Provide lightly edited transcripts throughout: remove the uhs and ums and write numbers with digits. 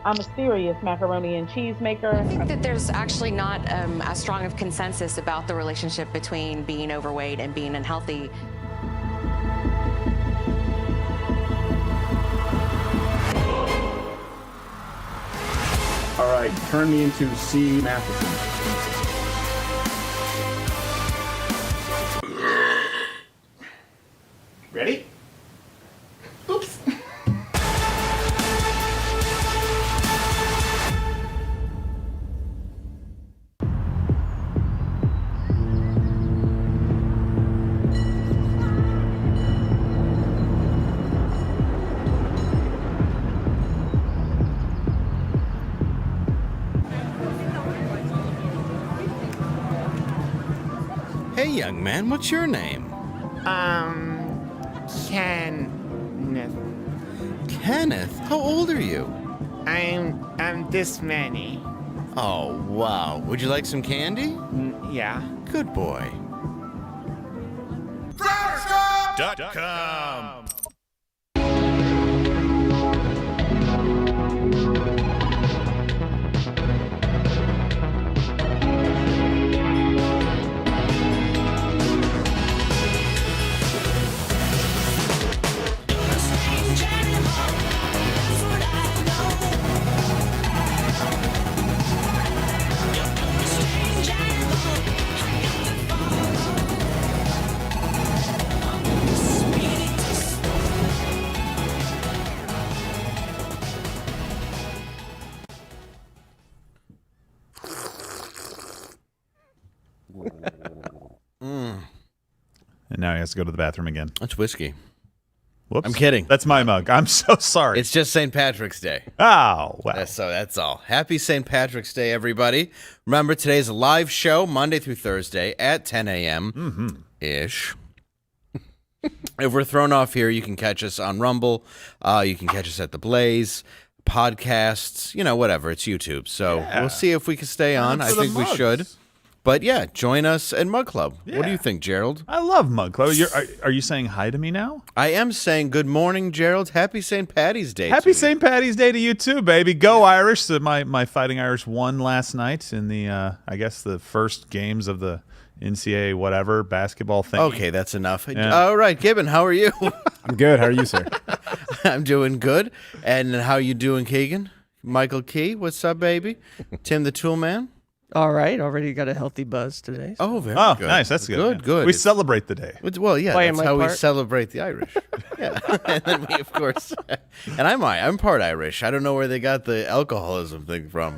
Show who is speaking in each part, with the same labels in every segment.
Speaker 1: I'm a serious macaroni and cheese maker.
Speaker 2: I think that there's actually not as strong of consensus about the relationship between being overweight and being unhealthy.
Speaker 3: All right, turn me into C. Matheson. Ready? Oops.
Speaker 4: Hey, young man, what's your name?
Speaker 5: Kenneth.
Speaker 4: Kenneth? How old are you?
Speaker 5: I'm this many.
Speaker 4: Oh, wow. Would you like some candy?
Speaker 5: Yeah.
Speaker 4: Good boy.
Speaker 6: .com.
Speaker 7: And now he has to go to the bathroom again.
Speaker 4: That's whiskey.
Speaker 7: Whoops.
Speaker 4: I'm kidding.
Speaker 7: That's my mug. I'm so sorry.
Speaker 4: It's just St. Patrick's Day.
Speaker 7: Oh, wow.
Speaker 4: That's all. Happy St. Patrick's Day, everybody. Remember, today's a live show, Monday through Thursday at 10 a.m. Ish. If we're thrown off here, you can catch us on Rumble. You can catch us at The Blaze, podcasts, whatever. It's YouTube. So we'll see if we can stay on. I think we should. But yeah, join us at Mug Club. Yeah. What do you think, Gerald?
Speaker 7: I love Mug Club. Are you saying hi to me now?
Speaker 4: I am saying good morning, Gerald. Happy St. Patty's Day.
Speaker 7: Happy St. Patty's Day to you too, baby. Go Irish. So my Fighting Irish won last night in the, I guess, the first games of the NCAA whatever basketball thing.
Speaker 4: Okay, that's enough.
Speaker 7: Yeah.
Speaker 4: All right, Gibbon, how are you?
Speaker 8: I'm good. How are you, sir?
Speaker 4: I'm doing good. And how you doing, Keegan? Michael Key, what's up, baby? Tim the Tool Man?
Speaker 9: All right, already got a healthy buzz today.
Speaker 4: Oh, very good.
Speaker 7: Nice. That's good.
Speaker 4: Good.
Speaker 7: We celebrate the day.
Speaker 4: Well, yeah,
Speaker 9: Playing
Speaker 4: that's
Speaker 9: my
Speaker 4: how we
Speaker 9: part.
Speaker 4: celebrate the Irish. Yeah, and then we, of course, and I'm part Irish. I don't know where they got the alcoholism thing from.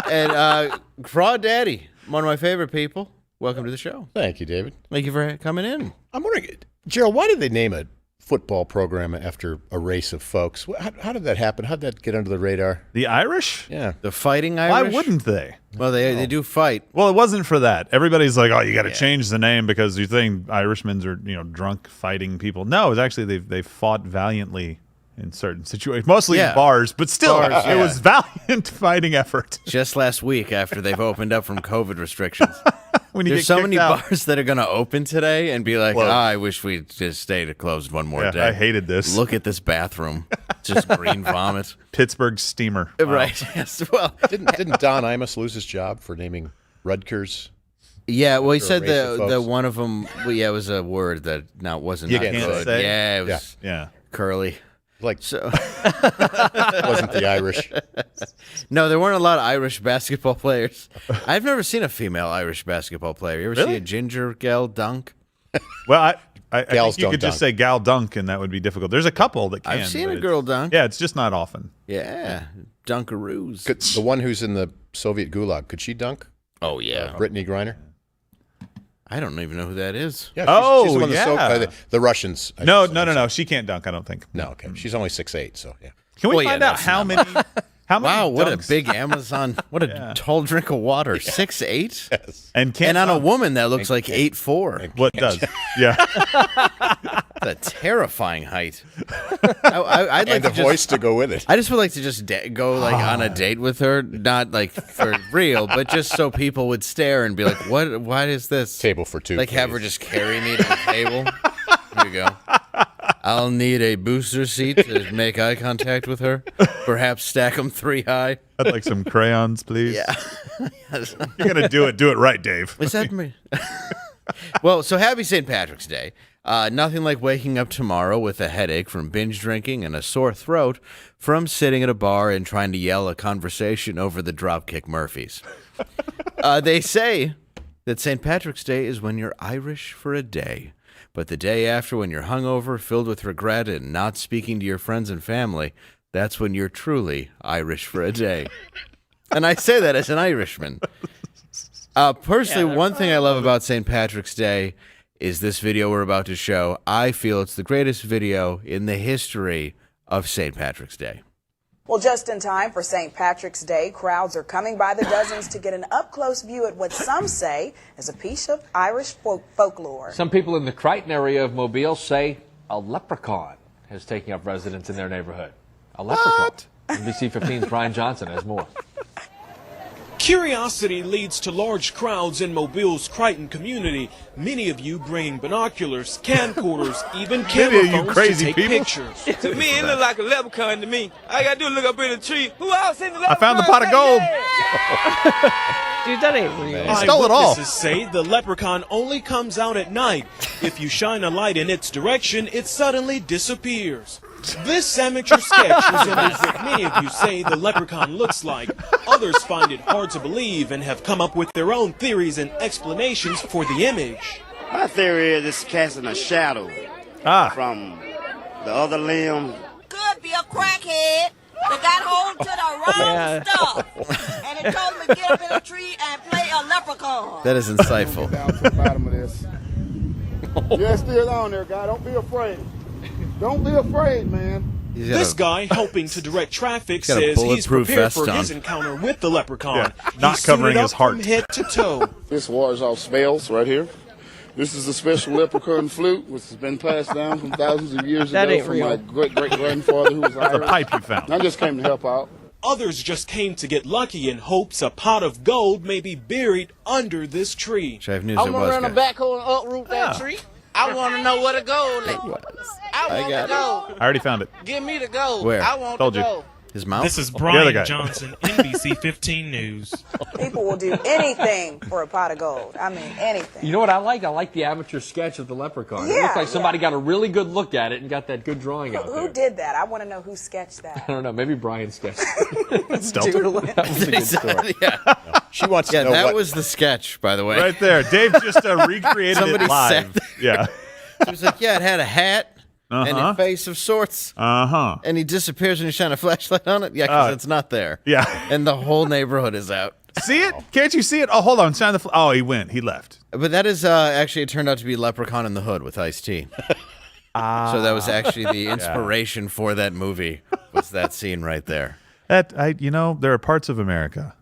Speaker 4: And Craw Daddy, one of my favorite people. Welcome to the show.
Speaker 8: Thank you, David.
Speaker 4: Thank you for coming in.
Speaker 8: I'm wondering, Gerald, why did they name a football program after a race of folks? How did that happen? How did that get under the radar?
Speaker 7: The Irish?
Speaker 8: Yeah.
Speaker 4: The Fighting Irish?
Speaker 7: Why wouldn't they?
Speaker 4: Well, they do fight.
Speaker 7: Well, it wasn't for that. Everybody's like, oh, you got to change the name because you think Irishmen's are, drunk fighting people. No, it's actually they fought valiantly in certain situations, mostly in bars, but still, it was valiant fighting effort.
Speaker 4: Just last week after they've opened up from COVID restrictions.
Speaker 7: When you
Speaker 4: There's
Speaker 7: get
Speaker 4: so
Speaker 7: kicked
Speaker 4: many
Speaker 7: out.
Speaker 4: bars that are going to open today and be like, I wish we just stayed closed one more day.
Speaker 7: I hated this.
Speaker 4: Look at this bathroom. Just green vomit.
Speaker 7: Pittsburgh steamer. Wow.
Speaker 4: Right. Yes. Well,
Speaker 8: Didn't Don Imus lose his job for naming Rutgers?
Speaker 4: yeah, well, he said
Speaker 8: race of
Speaker 4: the
Speaker 8: folks.
Speaker 4: one of them, it was a word that wasn't
Speaker 8: You
Speaker 4: not
Speaker 8: can't
Speaker 4: good.
Speaker 7: say.
Speaker 4: Yeah, it was
Speaker 7: Yeah.
Speaker 4: curly.
Speaker 8: Like,
Speaker 4: So
Speaker 8: wasn't the Irish?
Speaker 4: no, there weren't a lot of Irish basketball players. I've never seen a female Irish basketball player. You ever see a ginger gal dunk?
Speaker 7: Well, I
Speaker 8: Gals
Speaker 7: think you
Speaker 8: don't
Speaker 7: could just
Speaker 8: dunk.
Speaker 7: say gal dunk, and that would be difficult. There's a couple that can.
Speaker 4: I've seen
Speaker 7: but
Speaker 4: a
Speaker 7: it's-
Speaker 4: girl dunk.
Speaker 7: Yeah, it's just not often.
Speaker 4: Yeah, dunkaroos.
Speaker 8: The one who's in the Soviet Gulag, could she dunk?
Speaker 4: Oh yeah,
Speaker 8: Brittany Griner?
Speaker 4: I don't even know who that is.
Speaker 8: Yeah,
Speaker 7: Oh,
Speaker 8: she's the one
Speaker 7: yeah.
Speaker 8: the Russians.
Speaker 7: No. She can't dunk, I don't think.
Speaker 8: No, okay. She's only 6'8", so yeah.
Speaker 7: Can we
Speaker 4: Well, yeah,
Speaker 7: find out
Speaker 4: that's
Speaker 7: how
Speaker 4: not
Speaker 7: many? How many?
Speaker 4: Wow, what a
Speaker 7: dunks-
Speaker 4: big Amazon! What a tall drink of water. 6'8",
Speaker 7: and can't
Speaker 4: and on a
Speaker 7: dunk.
Speaker 4: woman that looks like 8'4".
Speaker 7: What does? Yeah.
Speaker 4: That's a terrifying height. I'd like
Speaker 8: And the
Speaker 4: to
Speaker 8: voice to go with it.
Speaker 4: I just would like to just go on a date with her, not like for real, but just so people would stare and be like, "What? What is this?"
Speaker 8: Table for two.
Speaker 4: Like have her
Speaker 8: please.
Speaker 4: just carry me to the table. Here you go. I'll need a booster seat to make eye contact with her. Perhaps stack them 3 high.
Speaker 7: I'd like some crayons, please.
Speaker 4: Yeah.
Speaker 7: You're going to do it. Do it right, Dave.
Speaker 4: Is that me? Well, so happy St. Patrick's Day. Nothing like waking up tomorrow with a headache from binge drinking and a sore throat from sitting at a bar and trying to yell a conversation over the Dropkick Murphys. They say that St. Patrick's Day is when you're Irish for a day. But the day after, when you're hungover, filled with regret, and not speaking to your friends and family, that's when you're truly Irish for a day. And I say that as an Irishman. Personally, one thing I love about St. Patrick's Day is this video we're about to show. I feel it's the greatest video in the history of St. Patrick's Day.
Speaker 6: Well, just in time for St. Patrick's Day, crowds are coming by the dozens to get an up-close view at what some say is a piece of Irish folklore.
Speaker 10: Some people in the Crichton area of Mobile say a leprechaun has taken up residence in their neighborhood. A leprechaun. NBC 15's Brian Johnson has more.
Speaker 11: Curiosity leads to large crowds in Mobile's Crichton community. Many of you bringing binoculars, camcorders, even camera phones to take pictures.
Speaker 12: To me, it look like a leprechaun to me. All I gotta do is look up in a tree. Who else in the leprechaun?
Speaker 7: I found the pot of gold.
Speaker 9: Dude, that ain't real.
Speaker 7: He stole it all.
Speaker 11: Eyewitnesses say the leprechaun only comes out at night. If you shine a light in its direction, it suddenly disappears. This amateur sketch resembles what many of you say the leprechaun looks like. Others find it hard to believe and have come up with their own theories and explanations for the image.
Speaker 13: My theory is it's casting a shadow from the other limb.
Speaker 14: Could be a crackhead that got hold to the wrong stuff. And it told him to get up in a tree and play a leprechaun.
Speaker 4: That is insightful.
Speaker 15: Down to the bottom of this. Yeah, still on there, guy. Don't be afraid. Don't be afraid, man.
Speaker 11: This guy helping to direct traffic says he's prepared for his encounter with the leprechaun.
Speaker 7: Not covering his heart.
Speaker 11: From head to toe.
Speaker 15: This wars off spells right here. This is a special leprechaun flute, which has been passed down from thousands of years ago from my great-great-grandfather who was Irish.
Speaker 7: The pipe you found.
Speaker 15: I just came to help out.
Speaker 11: Others just came to get lucky in hopes a pot of gold may be buried under this tree.
Speaker 4: Should I have news
Speaker 14: I'm gonna run a backhoe and uproot that tree. I want to know where the gold is. I want the gold.
Speaker 7: I already found it.
Speaker 14: Give me the gold.
Speaker 4: Where?
Speaker 14: I want
Speaker 7: Told
Speaker 14: the
Speaker 7: you.
Speaker 14: gold.
Speaker 4: His mouth?
Speaker 11: This is Brian Johnson, NBC 15 News.
Speaker 6: People will do anything for a pot of gold. I mean, anything.
Speaker 10: You know what I like? I like the amateur sketch of the leprechaun. It looks like somebody got a really good look at it and got that good drawing out there.
Speaker 6: Who did that? I want to know who sketched that.
Speaker 10: I don't know. Maybe Brian sketched it.
Speaker 8: That was a good story.
Speaker 4: Yeah.
Speaker 8: She wants to know
Speaker 4: that was the sketch, by the way.
Speaker 7: Right there. Dave just recreated
Speaker 4: Somebody
Speaker 7: it live.
Speaker 4: said
Speaker 7: Yeah.
Speaker 4: He was like, yeah, it had a hat and a face of sorts. And he disappears when you shine a flashlight on it. Yeah, because it's not there.
Speaker 7: Yeah.
Speaker 4: And the whole neighborhood is out.
Speaker 7: See it? Can't you see it? Oh, hold on. Shine the oh, he went. He left.
Speaker 4: But that is actually, it turned out to be Leprechaun in the Hood with Ice-T. So that was actually the inspiration for that movie, was that scene right there.
Speaker 7: There are parts of America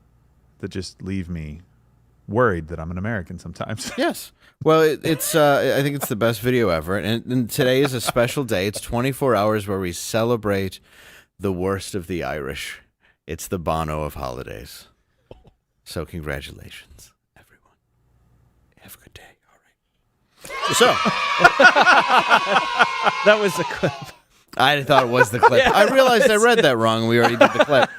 Speaker 7: that just leave me worried that I'm an American sometimes.
Speaker 4: Yes. Well, it's I think it's the best video ever. And today is a special day. It's 24 hours where we celebrate the worst of the Irish. It's the Bono of holidays. So congratulations, everyone. Have a good day. All right. So.
Speaker 9: That was the clip.
Speaker 4: I thought it was the clip. I realized I read that wrong. We already did the clip.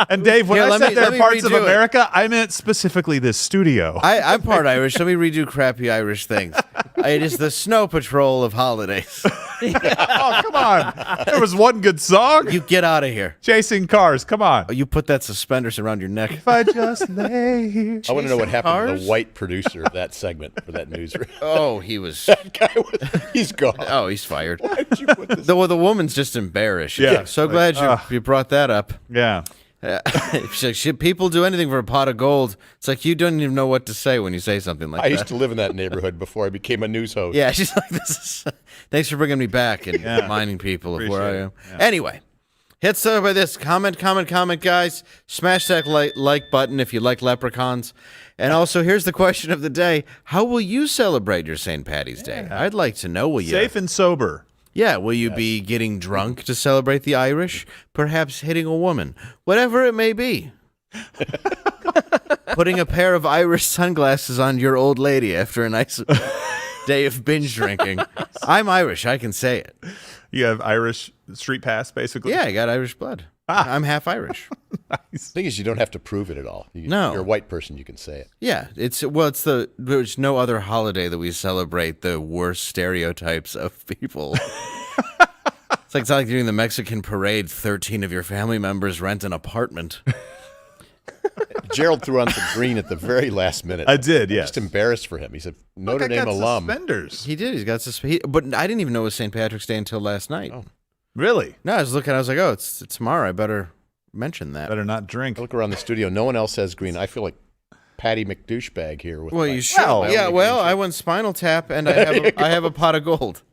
Speaker 7: And Dave, when I said there are parts of America, I meant specifically this studio.
Speaker 4: I'm part Irish. Let me redo crappy Irish things. It is the Snow Patrol of holidays.
Speaker 7: Oh, come on. There was one good song.
Speaker 4: You get out of here.
Speaker 7: Chasing cars. Come on.
Speaker 4: You put that suspenders around your neck.
Speaker 7: If I just lay here.
Speaker 8: I want to know what happened to the white producer of that segment for that newsroom.
Speaker 4: Oh, he was.
Speaker 8: That guy he's gone.
Speaker 4: Oh, he's fired.
Speaker 8: Why did you put this?
Speaker 4: The woman's just embarrassed. She's
Speaker 7: Yeah.
Speaker 4: like, so glad you brought that up.
Speaker 7: Yeah.
Speaker 4: She's like, should people do anything for a pot of gold? It's like you don't even know what to say when you say something like that.
Speaker 8: I used to live in that neighborhood before I became a news host.
Speaker 4: Yeah, she's like, thanks for bringing me back and reminding people of where I am. Yeah. Anyway, hit start by this. Comment, guys. Smash that like button if you like leprechauns. And also, here's the question of the day. How will you celebrate your St. Patty's Day? I'd like to know. Will you?
Speaker 7: Safe and sober.
Speaker 4: Yeah, will you be getting drunk to celebrate the Irish? Perhaps hitting a woman? Whatever it may be. Putting a pair of Irish sunglasses on your old lady after a nice day of binge drinking. I'm Irish. I can say it.
Speaker 7: You have Irish street pass, basically?
Speaker 4: Yeah, I got Irish blood. I'm half Irish.
Speaker 8: The thing is, you don't have to prove it at all.
Speaker 4: No.
Speaker 8: You're a white person, you can say it.
Speaker 4: Yeah, there's no other holiday that we celebrate the worst stereotypes of people. It's like doing the Mexican parade. 13 of your family members rent an apartment.
Speaker 8: Gerald threw on some green at the very last minute.
Speaker 7: I did, yes.
Speaker 8: Just embarrassed for him. He said, Notre Dame alum.
Speaker 7: Suspenders.
Speaker 4: He did. He's got suspenders. But I didn't even know it was St. Patrick's Day until last night.
Speaker 8: Oh.
Speaker 7: Really?
Speaker 4: No, I was looking. I was like, oh, it's tomorrow. I better mention that.
Speaker 7: Better not drink.
Speaker 8: I look around the studio. No one else has green. I feel like Patty McDouchebag here. With
Speaker 4: you should. I went Spinal Tap, and I have a pot of gold.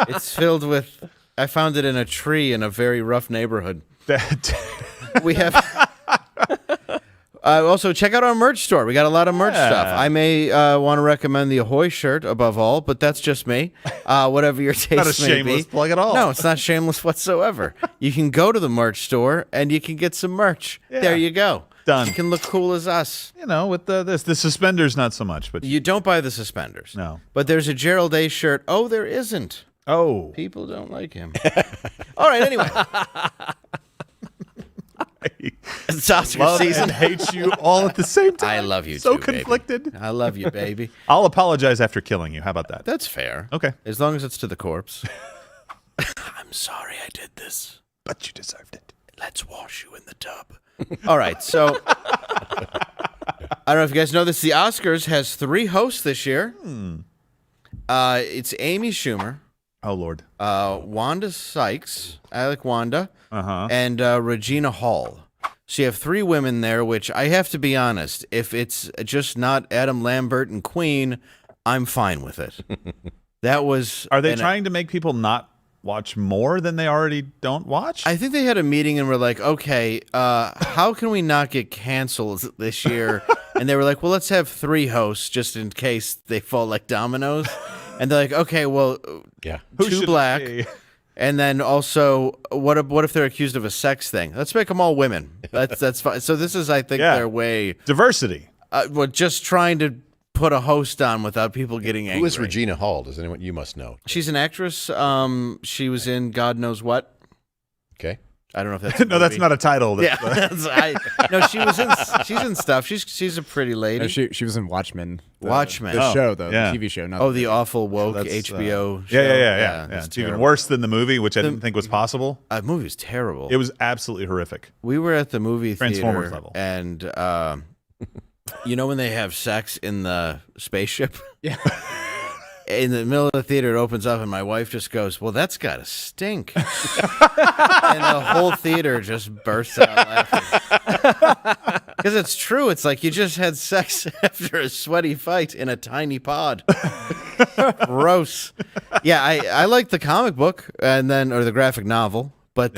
Speaker 4: It's filled with. I found it in a tree in a very rough neighborhood. We have. Also, check out our merch store. We got a lot of merch stuff. I may want to recommend the Ahoy shirt above all, but that's just me. Whatever your taste
Speaker 7: not a
Speaker 4: may
Speaker 7: shameless
Speaker 4: be.
Speaker 7: plug at all.
Speaker 4: No, it's not shameless whatsoever. You can go to the merch store and you can get some merch.
Speaker 7: Yeah.
Speaker 4: There you go.
Speaker 7: Done.
Speaker 4: You can look cool as us.
Speaker 7: You know, with the suspenders, not so much. But
Speaker 4: you don't buy the suspenders.
Speaker 7: No.
Speaker 4: But there's a Gerald A. shirt. Oh, there isn't.
Speaker 7: Oh.
Speaker 4: People don't like him. All right, anyway. It's Oscar season.
Speaker 7: And hate you all at the same time.
Speaker 4: I love you
Speaker 7: so
Speaker 4: too,
Speaker 7: conflicted.
Speaker 4: Baby. I love you, baby.
Speaker 7: I'll apologize after killing you. How about that?
Speaker 4: That's fair.
Speaker 7: Okay.
Speaker 4: As long as it's to the corpse. I'm sorry I did this.
Speaker 7: But you deserved it.
Speaker 4: Let's wash you in the tub. All right, so I don't know if you guys know this. The Oscars has 3 hosts this year. It's Amy Schumer.
Speaker 7: Oh, Lord.
Speaker 4: Wanda Sykes. I like Wanda. And Regina Hall. So you have 3 women there, which I have to be honest, if it's just not Adam Lambert and Queen, I'm fine with it. That was.
Speaker 7: Are they trying to make people not watch more than they already don't watch?
Speaker 4: I think they had a meeting and were like, okay, how can we not get canceled this year? And they were like, well, let's have 3 hosts just in case they fall like dominoes. And they're like, okay, well,
Speaker 8: yeah,
Speaker 4: 2 black. And then also, what if they're accused of a sex thing? Let's make them all women. That's fine. So this is, I think, their way.
Speaker 7: Diversity.
Speaker 4: Well, just trying to put a host on without people getting angry.
Speaker 8: Who is Regina Hall? Does anyone? You must know.
Speaker 4: She's an actress. She was in God Knows What.
Speaker 8: Okay.
Speaker 4: I don't know if that's
Speaker 7: no, that's not a title.
Speaker 4: No, she's in stuff. She's a pretty lady.
Speaker 16: No, she was in Watchmen.
Speaker 4: Watchmen.
Speaker 16: The show, though.
Speaker 7: Yeah.
Speaker 16: The TV show. Not
Speaker 4: the awful woke HBO show.
Speaker 7: Yeah. It's even worse than the movie, which I didn't think was possible.
Speaker 4: The movie was terrible.
Speaker 7: It was absolutely horrific.
Speaker 4: We were at the movie
Speaker 7: Transformers
Speaker 4: theater,
Speaker 7: level.
Speaker 4: And you know when they have sex in the spaceship?
Speaker 16: Yeah.
Speaker 4: In the middle of the theater, it opens up, and my wife just goes, well, that's got to stink. And the whole theater just bursts out laughing. Because it's true. It's like you just had sex after a sweaty fight in a tiny pod. Gross. Yeah, I like the comic book or the graphic novel, but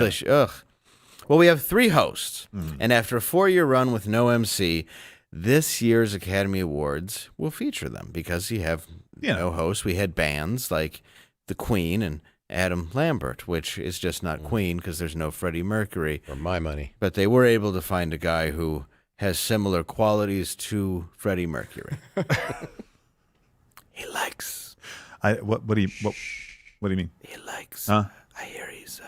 Speaker 4: Well, we have 3 hosts, and after a 4-year run with no MC, this year's Academy Awards will feature them because you have no hosts. We had bands like the Queen and Adam Lambert, which is just not Queen because there's no Freddie Mercury.
Speaker 8: For my money.
Speaker 4: But they were able to find a guy who has similar qualities to Freddie Mercury. He likes.
Speaker 7: What do you mean?
Speaker 4: He likes.
Speaker 7: I
Speaker 4: hear he's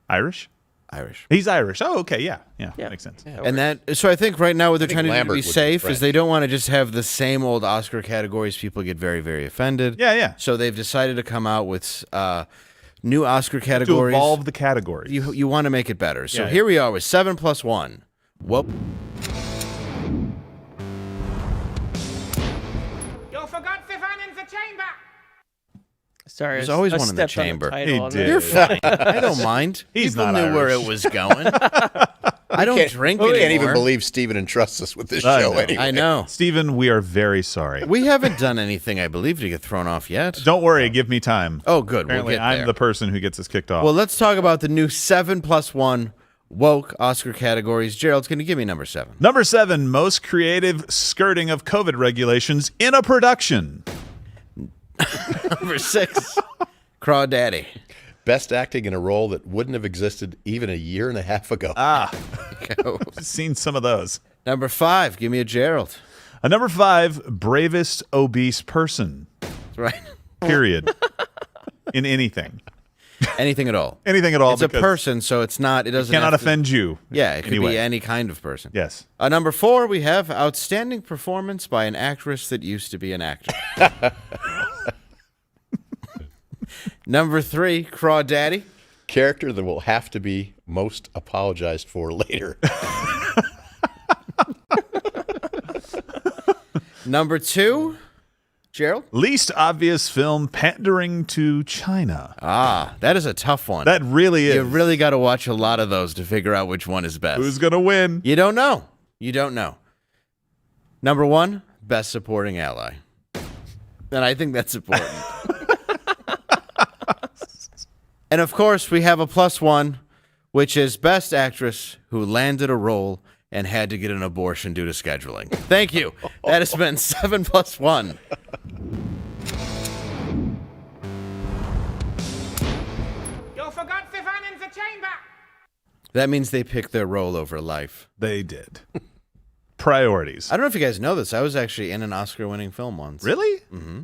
Speaker 7: Irish.
Speaker 4: Irish.
Speaker 7: He's Irish. Oh, okay, yeah, makes sense.
Speaker 4: Yeah, and so I think right now what they're trying to do to be safe
Speaker 8: be
Speaker 4: is they don't want to just have the same old Oscar categories. People get very, very offended.
Speaker 7: Yeah.
Speaker 4: So they've decided to come out with new Oscar categories.
Speaker 7: To evolve the categories.
Speaker 4: You want to make it better. So here we are with 7+1. Whoop.
Speaker 5: You forgot Stefan in the chamber.
Speaker 9: Sorry,
Speaker 4: there's always
Speaker 9: I
Speaker 4: one in the
Speaker 9: stepped on
Speaker 4: chamber.
Speaker 9: title on
Speaker 4: You're fine. I don't mind.
Speaker 7: He's
Speaker 4: People
Speaker 7: not
Speaker 4: knew where
Speaker 7: Irish.
Speaker 4: it was going. I don't drink anymore.
Speaker 8: I can't even believe Steven entrusts us with this show anyway.
Speaker 4: I know.
Speaker 7: Stephen, we are very sorry.
Speaker 4: We haven't done anything, I believe, to get thrown off yet.
Speaker 7: Don't worry, give me time.
Speaker 4: Oh, good.
Speaker 7: Apparently,
Speaker 4: we'll get
Speaker 7: I'm
Speaker 4: there.
Speaker 7: the person who gets us kicked off.
Speaker 4: Well, let's talk about the new 7+1 woke Oscar categories. Gerald's going to give me number 7.
Speaker 7: Number 7, most creative skirting of COVID regulations in a production.
Speaker 4: Number 6, Crawdaddy.
Speaker 8: Best acting in a role that wouldn't have existed even a year and a half ago.
Speaker 7: I've seen some of those.
Speaker 4: Number 5, give me a Gerald.
Speaker 7: A number 5, bravest obese person.
Speaker 4: That's right.
Speaker 7: Period. In anything.
Speaker 4: Anything at all.
Speaker 7: Anything at all.
Speaker 4: It's a person, so it's not. It doesn't.
Speaker 7: Cannot offend you.
Speaker 4: Yeah, it could be any kind of person.
Speaker 7: Yes.
Speaker 4: Number 4, we have outstanding performance by an actress that used to be an actor. Number 3, crawdaddy.
Speaker 8: Character that will have to be most apologized for later.
Speaker 4: Number 2, Gerald?
Speaker 7: Least obvious film pandering to China.
Speaker 4: Ah, that is a tough one.
Speaker 7: That really is.
Speaker 4: You really got to watch a lot of those to figure out which one is best.
Speaker 7: Who's going to win?
Speaker 4: You don't know. You don't know. Number 1, best supporting ally. And I think that's important. And of course, we have a +1, which is best actress who landed a role and had to get an abortion due to scheduling. Thank you. That has been 7 + 1.
Speaker 5: You forgot Stefan in the chamber.
Speaker 4: That means they picked their role over life.
Speaker 7: They did. Priorities.
Speaker 4: I don't know if you guys know this. I was actually in an Oscar-winning film once.
Speaker 7: Really?
Speaker 4: Mm-hmm.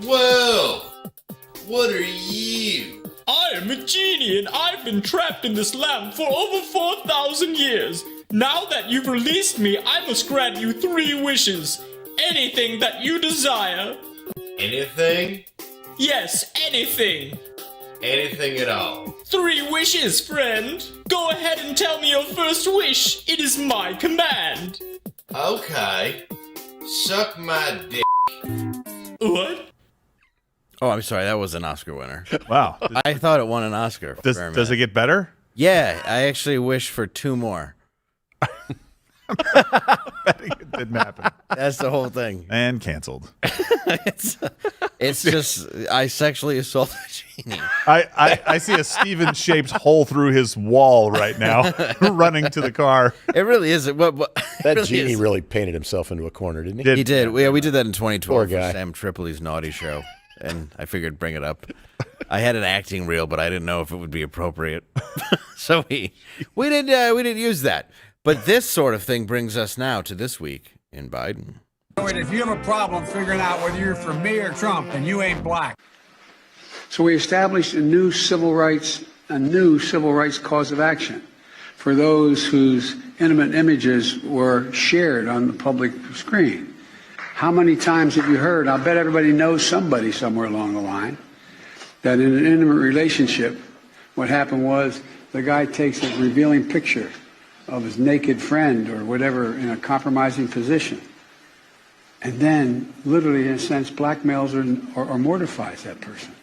Speaker 16: Whoa! What are you?
Speaker 17: I am a genie and I've been trapped in this lamp for over 4,000 years. Now that you've released me, I must grant you 3 wishes. Anything that you desire.
Speaker 16: Anything?
Speaker 17: Yes, anything.
Speaker 16: Anything at all.
Speaker 17: 3 wishes, friend. Go ahead and tell me your first wish. It is my command.
Speaker 16: Okay. Suck my dick.
Speaker 17: What?
Speaker 4: Oh, I'm sorry. That was an Oscar winner.
Speaker 7: Wow.
Speaker 4: I thought it won an Oscar.
Speaker 7: Does it get better?
Speaker 4: Yeah, I actually wish for 2 more.
Speaker 7: Betting it didn't happen.
Speaker 4: That's the whole thing.
Speaker 7: And canceled.
Speaker 4: It's just, I sexually assaulted a genie.
Speaker 7: I see a Steven-shaped hole through his wall right now, running to the car.
Speaker 4: It really is.
Speaker 8: That really genie really painted himself into a corner, didn't he?
Speaker 4: He did. We did that in 2012
Speaker 8: Poor
Speaker 4: for
Speaker 8: guy.
Speaker 4: Sam Tripoli's Naughty Show, and I figured bring it up. I had an acting reel, but I didn't know if it would be appropriate, so we didn't use that. But this sort of thing brings us now to this week in Biden.
Speaker 18: If you have a problem figuring out whether you're for me or Trump, then you ain't black.
Speaker 19: So we established a new civil rights cause of action for those whose intimate images were shared on the public screen. How many times have you heard? I'll bet everybody knows somebody somewhere along the line that in an intimate relationship, what happened was the guy takes a revealing picture of his naked friend or whatever in a compromising position, and then literally, in a sense, blackmails or mortifies that person.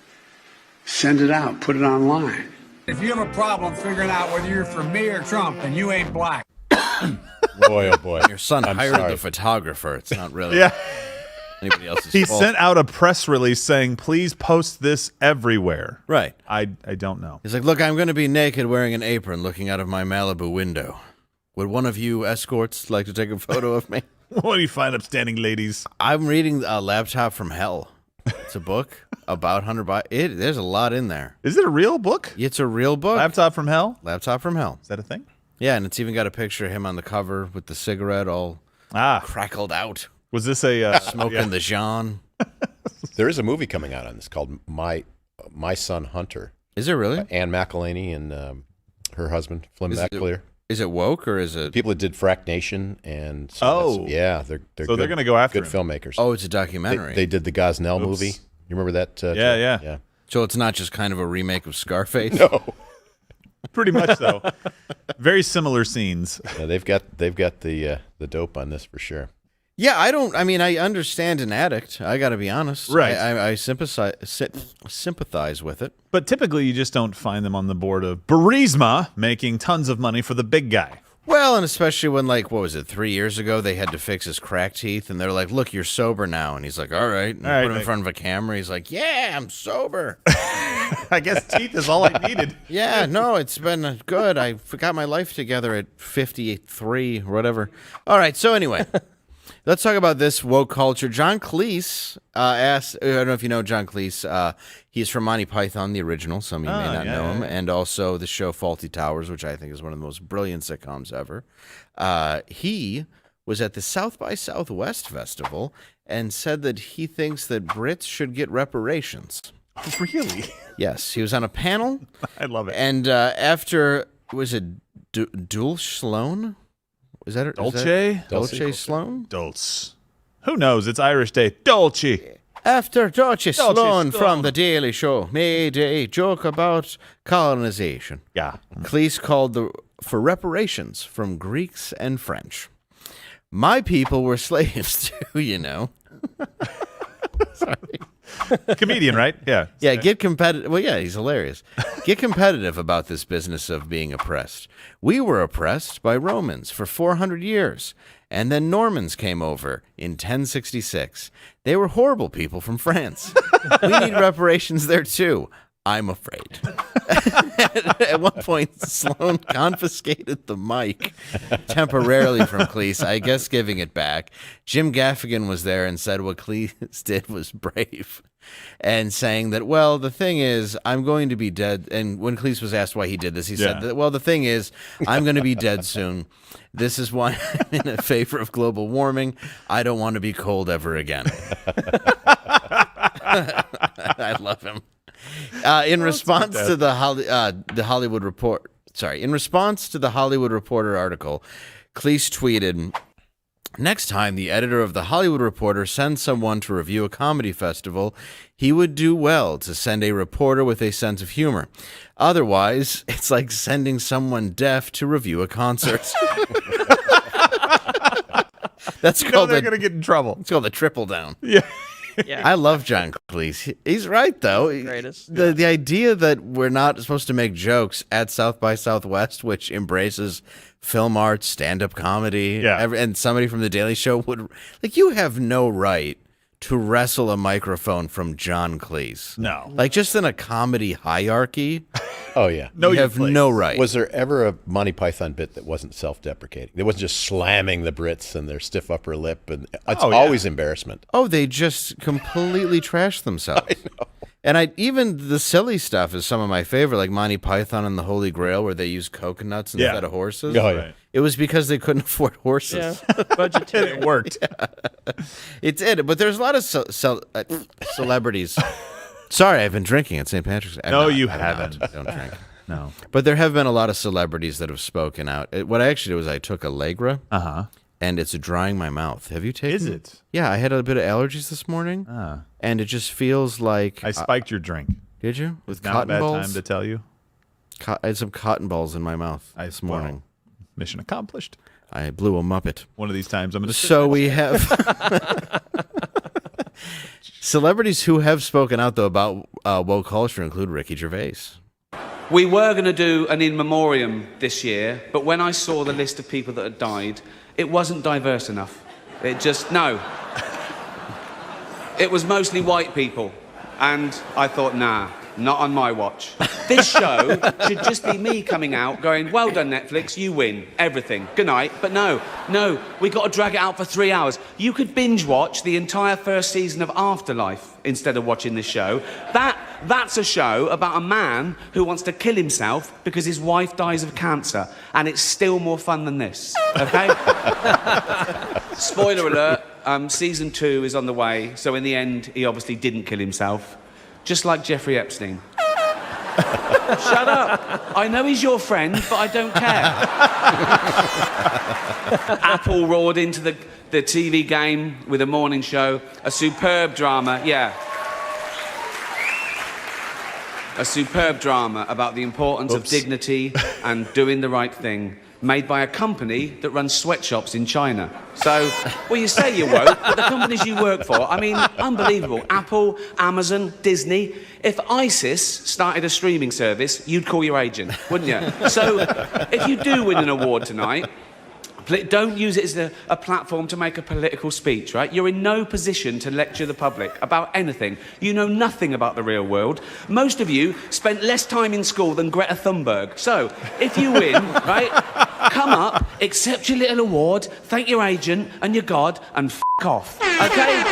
Speaker 19: Send it out, put it online.
Speaker 18: If you have a problem figuring out whether you're for me or Trump, then you ain't black.
Speaker 8: Boy, oh boy.
Speaker 4: Your son hired the photographer. It's not really anybody else's
Speaker 7: He
Speaker 4: fault.
Speaker 7: sent out a press release saying, please post this everywhere.
Speaker 4: Right.
Speaker 7: I don't know.
Speaker 4: He's like, look, I'm going to be naked wearing an apron looking out of my Malibu window. Would one of you escorts like to take a photo of me?
Speaker 7: What do you find, upstanding ladies?
Speaker 4: I'm reading A Laptop from Hell. It's a book about Hunter Biden. There's a lot in there.
Speaker 7: Is it a real book?
Speaker 4: It's a real book.
Speaker 7: Laptop from Hell?
Speaker 4: Laptop from Hell.
Speaker 7: Is that a thing?
Speaker 4: Yeah, and it's even got a picture of him on the cover with the cigarette all crackled out.
Speaker 7: Was this a...
Speaker 4: smoking the Jean?
Speaker 8: There is a movie coming out on this called My Son Hunter.
Speaker 4: Is it really?
Speaker 8: Anne McElhaney and her husband, Flynn McClure.
Speaker 4: Is it woke or is it
Speaker 8: people that did Frack Nation and
Speaker 7: they're
Speaker 8: they're
Speaker 7: going to go after
Speaker 8: good filmmakers.
Speaker 4: Oh, it's a documentary.
Speaker 8: They did the Gosnell movie. You remember that?
Speaker 7: Yeah.
Speaker 4: So it's not just kind of a remake of Scarface.
Speaker 8: No,
Speaker 7: pretty much so. Very similar scenes.
Speaker 8: Yeah, they've got the dope on this for sure.
Speaker 4: Yeah, I understand an addict. I got to be honest.
Speaker 7: Right.
Speaker 4: I sympathize with it.
Speaker 7: But typically you just don't find them on the board of Burisma making tons of money for the big guy.
Speaker 4: Well, and especially when, 3 years ago, they had to fix his crack teeth, and they're like, look, you're sober now. And he's like, all right. And put him in front of a camera. He's like, yeah, I'm sober.
Speaker 7: I guess teeth is all I needed.
Speaker 4: Yeah, no, it's been good. I got my life together at 53 or whatever. All right, so anyway. Let's talk about this woke culture. John Cleese asked, I don't know if you know John Cleese. He's from Monty Python, the original. Some of you may not know him. And also the show Fawlty Towers, which I think is one of the most brilliant sitcoms ever. He was at the South by Southwest Festival and said that he thinks that Brits should get reparations.
Speaker 7: Oh, really?
Speaker 4: Yes. He was on a panel.
Speaker 7: I love it.
Speaker 4: And after, was it Dulce Sloan? Is that it? Dulce Sloan?
Speaker 7: Dulce. Who knows? It's Irish Day. Dulce.
Speaker 4: After Dulce Sloan from The Daily Show made a joke about colonization.
Speaker 7: Yeah.
Speaker 4: Cleese called for reparations from Greeks and French. My people were slaves too, you know. Sorry.
Speaker 7: Comedian, right? Yeah.
Speaker 4: Yeah, get competitive. Well, yeah, he's hilarious. Get competitive about this business of being oppressed. We were oppressed by Romans for 400 years, and then Normans came over in 1066. They were horrible people from France. We need reparations there, too. I'm afraid. At one point, Sloan confiscated the mic temporarily from Cleese, I guess giving it back. Jim Gaffigan was there and said what Cleese did was brave. And saying that, well, the thing is, I'm going to be dead. And when Cleese was asked why he did this, he said, that, well, the thing is, I'm going to be dead soon. This is why I'm in favor of global warming. I don't want to be cold ever again. I love him. In response to the Hollywood Report, in response to the Hollywood Reporter article, Cleese tweeted, "Next time the editor of the Hollywood Reporter sends someone to review a comedy festival, he would do well to send a reporter with a sense of humor. Otherwise, it's like sending someone deaf to review a concert." That's called
Speaker 7: they're going to get in trouble.
Speaker 4: It's called the triple down.
Speaker 7: Yeah.
Speaker 4: I love John Cleese. He's right, though.
Speaker 9: Greatest.
Speaker 4: The idea that we're not supposed to make jokes at South by Southwest, which embraces film art, stand-up comedy, and somebody from The Daily Show would... Like, you have no right to wrestle a microphone from John Cleese.
Speaker 7: No.
Speaker 4: Like, just in a comedy hierarchy...
Speaker 8: Oh, yeah.
Speaker 4: You have no right.
Speaker 8: Was there ever a Monty Python bit that wasn't self-deprecating? It wasn't just slamming the Brits and their stiff upper lip, and it's always embarrassment.
Speaker 4: Oh, they just completely trash themselves.
Speaker 8: I know.
Speaker 4: And even the silly stuff is some of my favorite, like Monty Python and the Holy Grail, where they use coconuts instead of horses.
Speaker 8: Oh, yeah.
Speaker 4: It was because they couldn't afford horses.
Speaker 9: Yeah, budgetary.
Speaker 7: It worked.
Speaker 4: It did, but there's a lot of celebrities. Sorry, I've been drinking at St. Patrick's Day.
Speaker 7: No, you haven't.
Speaker 4: Don't drink.
Speaker 7: No.
Speaker 4: But there have been a lot of celebrities that have spoken out. What I actually did was I took Allegra, and it's drying my mouth. Have you taken it?
Speaker 7: Is it?
Speaker 4: Yeah, I had a bit of allergies this morning, and it just feels like...
Speaker 7: I spiked your drink.
Speaker 4: Did you? With
Speaker 7: Not
Speaker 4: cotton
Speaker 7: a bad
Speaker 4: balls?
Speaker 7: time to tell you.
Speaker 4: I had some cotton balls in my mouth this morning.
Speaker 7: Mission accomplished.
Speaker 4: I blew a Muppet.
Speaker 7: One of these times I'm going to...
Speaker 4: So we have... Celebrities who have spoken out, though, about woke culture include Ricky Gervais.
Speaker 20: We were going to do an in memoriam this year, but when I saw the list of people that had died, it wasn't diverse enough. No. It was mostly white people. And I thought, nah, not on my watch. This show should just be me coming out going, well done, Netflix, you win everything. Good night. But no, we got to drag it out for 3 hours. You could binge watch the entire first season of Afterlife instead of watching this show. That's a show about a man who wants to kill himself because his wife dies of cancer. And it's still more fun than this, okay? Spoiler alert, season 2 is on the way. So in the end, he obviously didn't kill himself. Just like Jeffrey Epstein. Shut up. I know he's your friend, but I don't care. Apple roared into the TV game with a morning show. A superb drama, A superb drama about the importance of dignity and doing the right thing, made by a company that runs sweatshops in China. So, well, you say you're woke, but the companies you work for, I mean, unbelievable. Apple, Amazon, Disney. If ISIS started a streaming service, you'd call your agent, wouldn't you? So, if you do win an award tonight, don't use it as a platform to make a political speech, right? You're in no position to lecture the public about anything. You know nothing about the real world. Most of you spent less time in school than Greta Thunberg. So, if you win, right, come up, accept your little award, thank your agent and your God, and f*** off. Okay?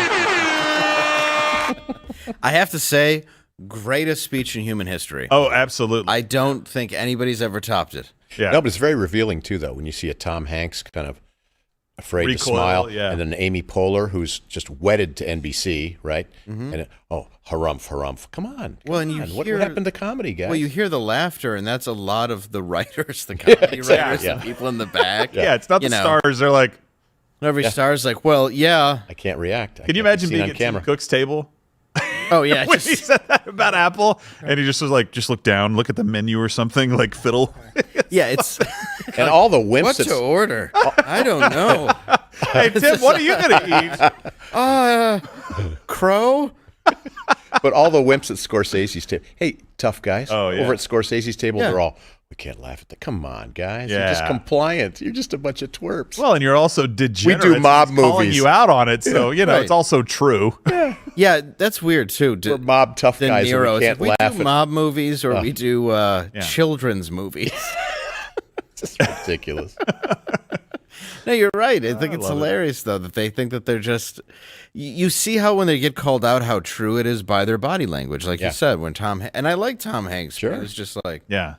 Speaker 4: I have to say, greatest speech in human history.
Speaker 7: Oh, absolutely.
Speaker 4: I don't think anybody's ever topped it.
Speaker 8: Yeah. No, but it's very revealing, too, though, when you see a Tom Hanks kind of afraid to smile, and then Amy Poehler, who's just wedded to NBC, right? And harumph. Come on.
Speaker 4: Well, and
Speaker 8: what happened to comedy, guys?
Speaker 4: Well, you hear the laughter, and that's a lot of the writers, the comedy writers, and people in the back.
Speaker 7: Yeah, it's not the stars. They're like...
Speaker 4: Every star's like, well, yeah.
Speaker 8: I can't react.
Speaker 7: Can you imagine being at Tim Cook's table?
Speaker 4: Oh, yeah.
Speaker 7: When he said that about Apple, and he just was like, just look down, look at the menu or something, like fiddle.
Speaker 4: Yeah, it's...
Speaker 8: And all the wimps...
Speaker 4: What to order? I don't know.
Speaker 7: Hey, Tim, what are you going to
Speaker 4: eat? Crow?
Speaker 8: But all the wimps at Scorsese's table... Hey, tough guys.
Speaker 7: Oh, yeah.
Speaker 8: Over at Scorsese's table, they're all... We can't laugh at that. Come on, guys.
Speaker 7: Yeah.
Speaker 8: You're just compliant. You're just a bunch of twerps.
Speaker 7: Well, and you're also degenerate.
Speaker 8: We do mob
Speaker 7: He's calling
Speaker 8: movies.
Speaker 7: you out on it, so, you know, it's also true.
Speaker 4: Yeah, that's weird, too.
Speaker 8: We're mob tough guys and we can't laugh
Speaker 4: do
Speaker 8: at...
Speaker 4: mob movies or we do children's movies.
Speaker 8: It's ridiculous.
Speaker 4: No, you're right. I think it's hilarious, though, that they think that they're just... You see how when they get called out, how true it is by their body language, like you said, when and I like Tom Hanks. Sure. It's just like...
Speaker 7: Yeah.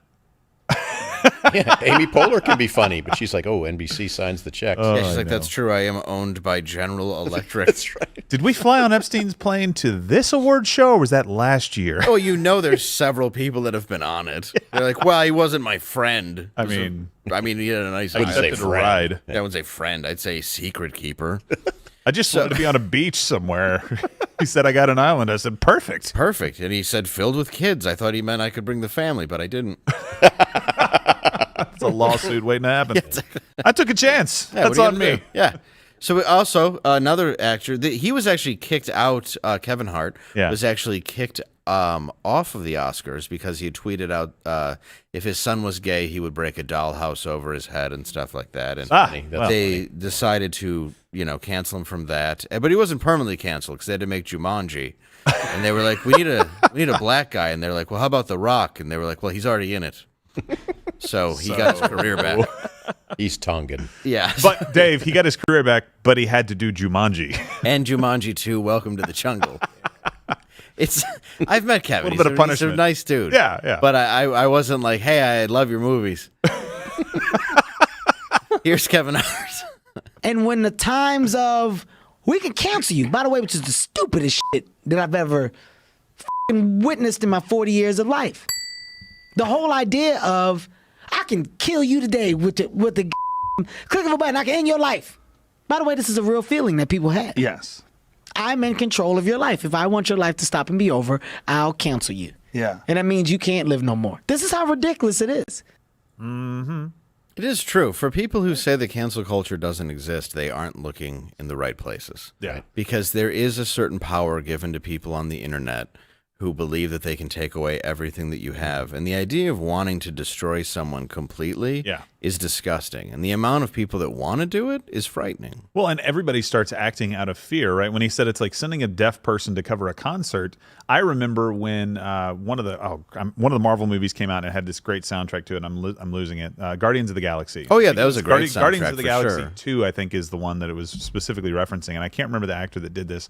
Speaker 8: Yeah, Amy Poehler can be funny, but she's like, oh, NBC signs the checks.
Speaker 4: Yeah, she's like, that's true. I am owned by General Electric.
Speaker 8: That's right.
Speaker 7: Did we fly on Epstein's plane to this award show, or was that last year?
Speaker 4: Oh, you know there's several people that have been on it. They're like, well, he wasn't my friend.
Speaker 7: I mean,
Speaker 4: he had a nice
Speaker 7: ride.
Speaker 4: That would say friend. I'd say secret keeper.
Speaker 7: I just wanted to be on a beach somewhere. He said, I got an island. I said, perfect.
Speaker 4: Perfect. And he said, filled with kids. I thought he meant I could bring the family, but I didn't.
Speaker 7: It's a lawsuit waiting to happen. I took a chance.
Speaker 4: Yeah,
Speaker 7: that's on me.
Speaker 4: Yeah. So also, another actor, he was actually kicked out, Kevin Hart, was actually kicked off of the Oscars because he had tweeted out if his son was gay, he would break a dollhouse over his head and stuff like that. And they decided to, cancel him from that. But he wasn't permanently canceled because they had to make Jumanji. And they were like, we need a black guy. And they're like, well, how about The Rock? And they were like, well, he's already in it. So he got his career back.
Speaker 8: He's Tongan.
Speaker 4: Yeah.
Speaker 7: But Dave, he got his career back, but he had to do Jumanji.
Speaker 4: And Jumanji 2, Welcome to the Jungle. I've met Kevin.
Speaker 7: A little bit of punishment.
Speaker 4: He's a nice dude.
Speaker 7: Yeah.
Speaker 4: But I wasn't like, hey, I love your movies. Here's Kevin Hart.
Speaker 2: And when the times of, we can cancel you, by the way, which is the stupidest shit that I've ever witnessed in my 40 years of life. The whole idea of, I can kill you today with the click of a button, I can end your life. By the way, this is a real feeling that people have.
Speaker 7: Yes.
Speaker 2: I'm in control of your life. If I want your life to stop and be over, I'll cancel you.
Speaker 7: Yeah.
Speaker 2: And that means you can't live no more. This is how ridiculous it is.
Speaker 7: Mm-hmm.
Speaker 4: It is true. For people who say the cancel culture doesn't exist, they aren't looking in the right places.
Speaker 7: Yeah.
Speaker 4: Because there is a certain power given to people on the internet who believe that they can take away everything that you have. And the idea of wanting to destroy someone completely is disgusting. And the amount of people that want to do it is frightening.
Speaker 7: Well, and everybody starts acting out of fear, right? When he said it's like sending a deaf person to cover a concert, I remember when one of the Marvel movies came out and it had this great soundtrack to it, and I'm losing it. Guardians of the Galaxy.
Speaker 4: Oh, yeah, that was a great soundtrack,
Speaker 7: Guardians of the
Speaker 4: for
Speaker 7: Galaxy
Speaker 4: sure.
Speaker 7: 2, I think, is the one that it was specifically referencing. And I can't remember the actor that did this.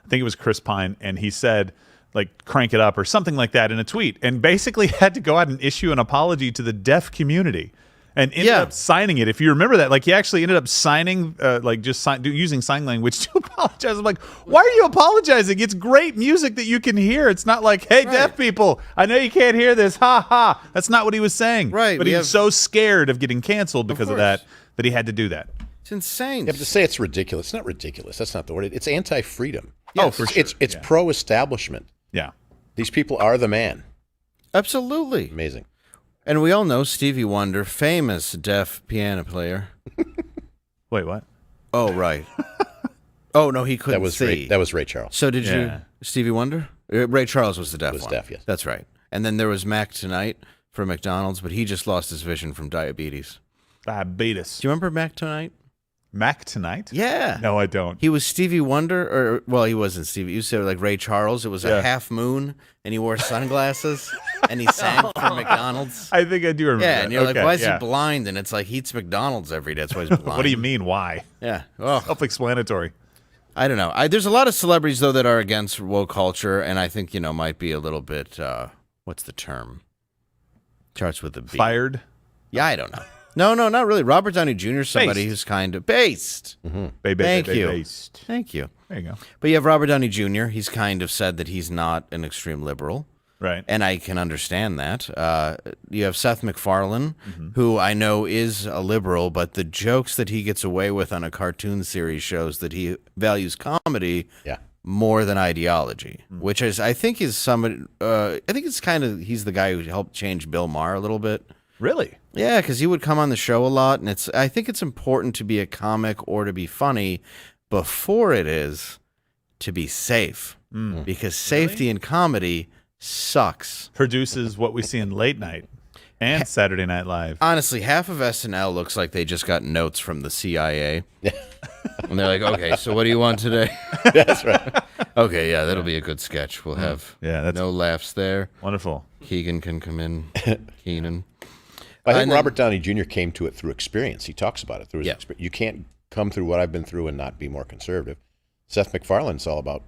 Speaker 7: I think it was Chris Pine, and he said, like, crank it up or something like that in a tweet, and basically had to go out and issue an apology to the deaf community and ended up signing it. If you remember that, like, he actually ended up signing, using sign language to apologize. I'm like, why are you apologizing? It's great music that you can hear. It's not like, hey, deaf people, I know you can't hear this. Ha ha. That's not what he was saying.
Speaker 4: Right.
Speaker 7: But he was so scared of getting canceled because of that he had to do that.
Speaker 4: It's insane.
Speaker 8: You have to say it's ridiculous. It's not ridiculous. That's not the word. It's anti-freedom.
Speaker 7: Oh, for sure.
Speaker 8: It's pro-establishment.
Speaker 7: Yeah.
Speaker 8: These people are the man.
Speaker 4: Absolutely.
Speaker 8: Amazing.
Speaker 4: And we all know Stevie Wonder, famous deaf piano player.
Speaker 7: Wait, what?
Speaker 4: Oh, right. Oh, no, he couldn't see.
Speaker 8: That was Ray Charles.
Speaker 4: So did you, Stevie Wonder? Ray Charles was the deaf one.
Speaker 8: Deaf, yes.
Speaker 4: That's right. And then there was Mac Tonight for McDonald's, but he just lost his vision from diabetes.
Speaker 7: Diabetes.
Speaker 4: Do you remember Mac Tonight?
Speaker 7: Mac Tonight?
Speaker 4: Yeah.
Speaker 7: No, I don't.
Speaker 4: He was Stevie Wonder, he wasn't Stevie. You said like Ray Charles. It was a half moon, and he wore sunglasses. And he sang for McDonald's.
Speaker 7: I think I do remember.
Speaker 4: Yeah, and you're
Speaker 7: that.
Speaker 4: like, why is he blind? And it's like he eats McDonald's every day. That's why he's blind.
Speaker 7: What do you mean, why?
Speaker 4: Yeah. Oh.
Speaker 7: Self-explanatory.
Speaker 4: I don't know. There's a lot of celebrities, though, that are against woke culture, and I think, might be a little bit, what's the term? Starts with a B.
Speaker 7: Fired?
Speaker 4: Yeah, I don't know. No, not really. Robert Downey Jr. is somebody who's kind of based.
Speaker 7: Mm-hmm.
Speaker 4: Thank you.
Speaker 7: Based.
Speaker 4: Thank you.
Speaker 7: There you go.
Speaker 4: But you have Robert Downey Jr. He's kind of said that he's not an extreme liberal.
Speaker 7: Right.
Speaker 4: And I can understand that. You have Seth MacFarlane, who I know is a liberal, but the jokes that he gets away with on a cartoon series shows that he values comedy more than ideology, which is, I think, is somebody. I think it's kind of he's the guy who helped change Bill Maher a little bit.
Speaker 7: Really?
Speaker 4: Yeah, because he would come on the show a lot, and I think it's important to be a comic or to be funny before it is to be safe, because safety in comedy sucks.
Speaker 7: Produces what we see in late night and Saturday Night Live.
Speaker 4: Honestly, half of SNL looks like they just got notes from the CIA. And they're like, okay, so what do you want today?
Speaker 8: That's right.
Speaker 4: Okay, yeah, that'll be a good sketch. We'll have no laughs there.
Speaker 7: Wonderful.
Speaker 4: Keegan can come in. Keenan.
Speaker 8: I think Robert Downey Jr. came to it through experience. He talks about it through his experience. You can't come through what I've been through and not be more conservative. Seth MacFarlane's all about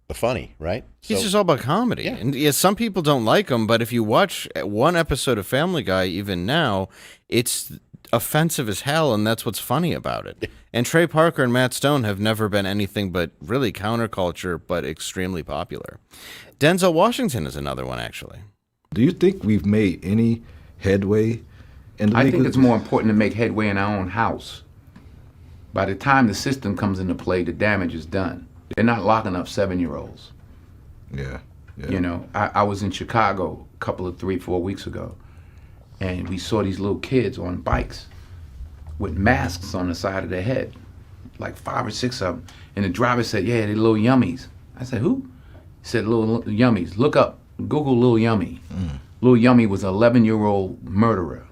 Speaker 8: the funny, right?
Speaker 4: He's just all about comedy. Yeah. And some people don't like him, but if you watch one episode of Family Guy, even now, it's offensive as hell, and that's what's funny about it. And Trey Parker and Matt Stone have never been anything but really counterculture, but extremely popular. Denzel Washington is another one, actually.
Speaker 21: Do you think we've made any headway?
Speaker 22: I think it's more important to make headway in our own house. By the time the system comes into play, the damage is done. They're not locking up 7-year-olds.
Speaker 21: Yeah.
Speaker 22: I was in Chicago a couple of 3-4 weeks ago, and we saw these little kids on bikes with masks on the side of their head, like 5 or 6 of them. And the driver said, yeah, they're little yummies. I said, who? He said, little yummies. Look up, Google Lil Yummy. Lil Yummy was an 11-year-old murderer.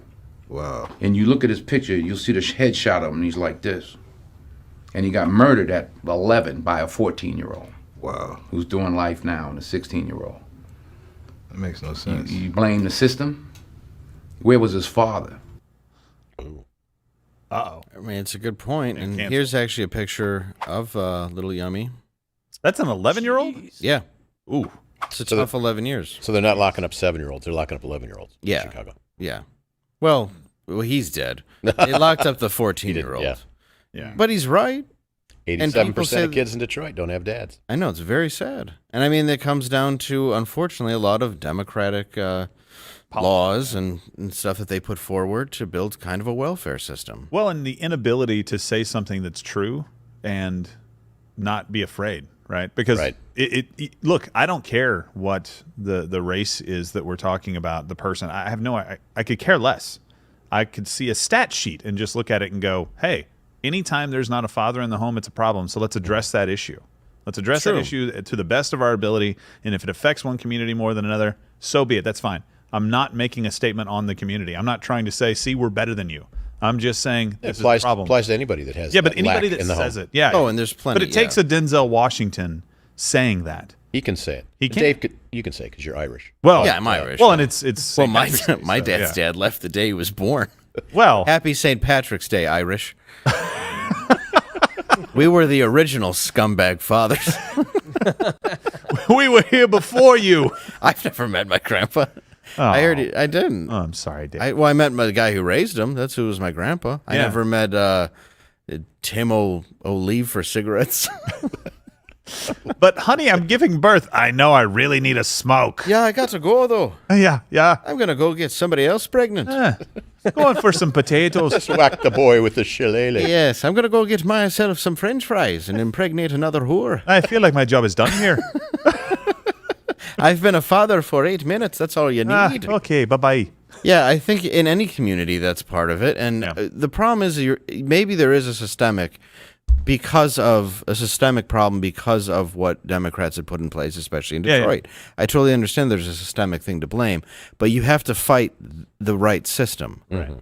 Speaker 21: Wow.
Speaker 22: And you look at his picture, you'll see the headshot of him, and he's like this. And he got murdered at 11 by a 14-year-old.
Speaker 21: Wow.
Speaker 22: Who's doing life now, and a 16-year-old.
Speaker 21: That makes no sense.
Speaker 22: You blame the system? Where was his father?
Speaker 7: Uh-oh.
Speaker 4: I mean, it's a good point. And here's actually a picture of Little Yummy.
Speaker 7: That's an 11-year-old?
Speaker 4: Yeah.
Speaker 7: Ooh.
Speaker 4: It's a tough 11 years.
Speaker 8: So they're not locking up 7-year-olds. They're locking up 11-year-olds in Chicago.
Speaker 4: Yeah. Well, he's dead. They locked up the 14-year-old.
Speaker 7: Yeah.
Speaker 4: But he's right.
Speaker 8: 87% of kids in Detroit don't have dads.
Speaker 4: I know, it's very sad. And I mean, it comes down to, unfortunately, a lot of democratic laws and stuff that they put forward to build kind of a welfare system.
Speaker 7: Well, and the inability to say something that's true and not be afraid, right? Because look, I don't care what the race is that we're talking about, the person. I could care less. I could see a stat sheet and just look at it and go, hey, anytime there's not a father in the home, it's a problem. So let's address that issue. Let's address that issue to the best of our ability. And if it affects one community more than another, so be it. That's fine. I'm not making a statement on the community. I'm not trying to say, see, we're better than you. I'm just saying this is a problem.
Speaker 8: Applies to anybody that has
Speaker 7: but anybody that says it. Yeah.
Speaker 4: Oh, and there's plenty.
Speaker 7: But it takes a Denzel Washington saying that.
Speaker 8: He can say it.
Speaker 7: He can.
Speaker 8: Dave, you can say it because you're Irish.
Speaker 7: Well,
Speaker 4: yeah, I'm Irish.
Speaker 7: Well, and it's
Speaker 4: well, my dad's dad left the day he was born.
Speaker 7: Well,
Speaker 4: happy St. Patrick's Day, Irish. We were the original scumbag fathers.
Speaker 7: We were here before you.
Speaker 4: I've never met my grandpa.
Speaker 7: Oh.
Speaker 4: I heard it. I didn't.
Speaker 7: Oh, I'm sorry, Dave.
Speaker 4: I met the guy who raised him. That's who was my grandpa. I never met Tim O'Leave for cigarettes.
Speaker 7: But, honey, I'm giving birth. I know I really need a smoke.
Speaker 4: Yeah, I got to go, though.
Speaker 7: Yeah.
Speaker 4: I'm going to go get somebody else pregnant.
Speaker 7: Going for some potatoes.
Speaker 8: Just whack the boy with the shillelagh.
Speaker 4: Yes, I'm going to go get myself some French fries and impregnate another whore.
Speaker 7: I feel like my job is done here.
Speaker 4: I've been a father for 8 minutes. That's all you need.
Speaker 7: Okay, bye-bye.
Speaker 4: Yeah, I think in any community that's part of it. And the problem is maybe there is a systemic problem because of what Democrats had put in place, especially in Detroit. Yeah. I totally understand there's a systemic thing to blame, but you have to fight the right system.
Speaker 8: Right.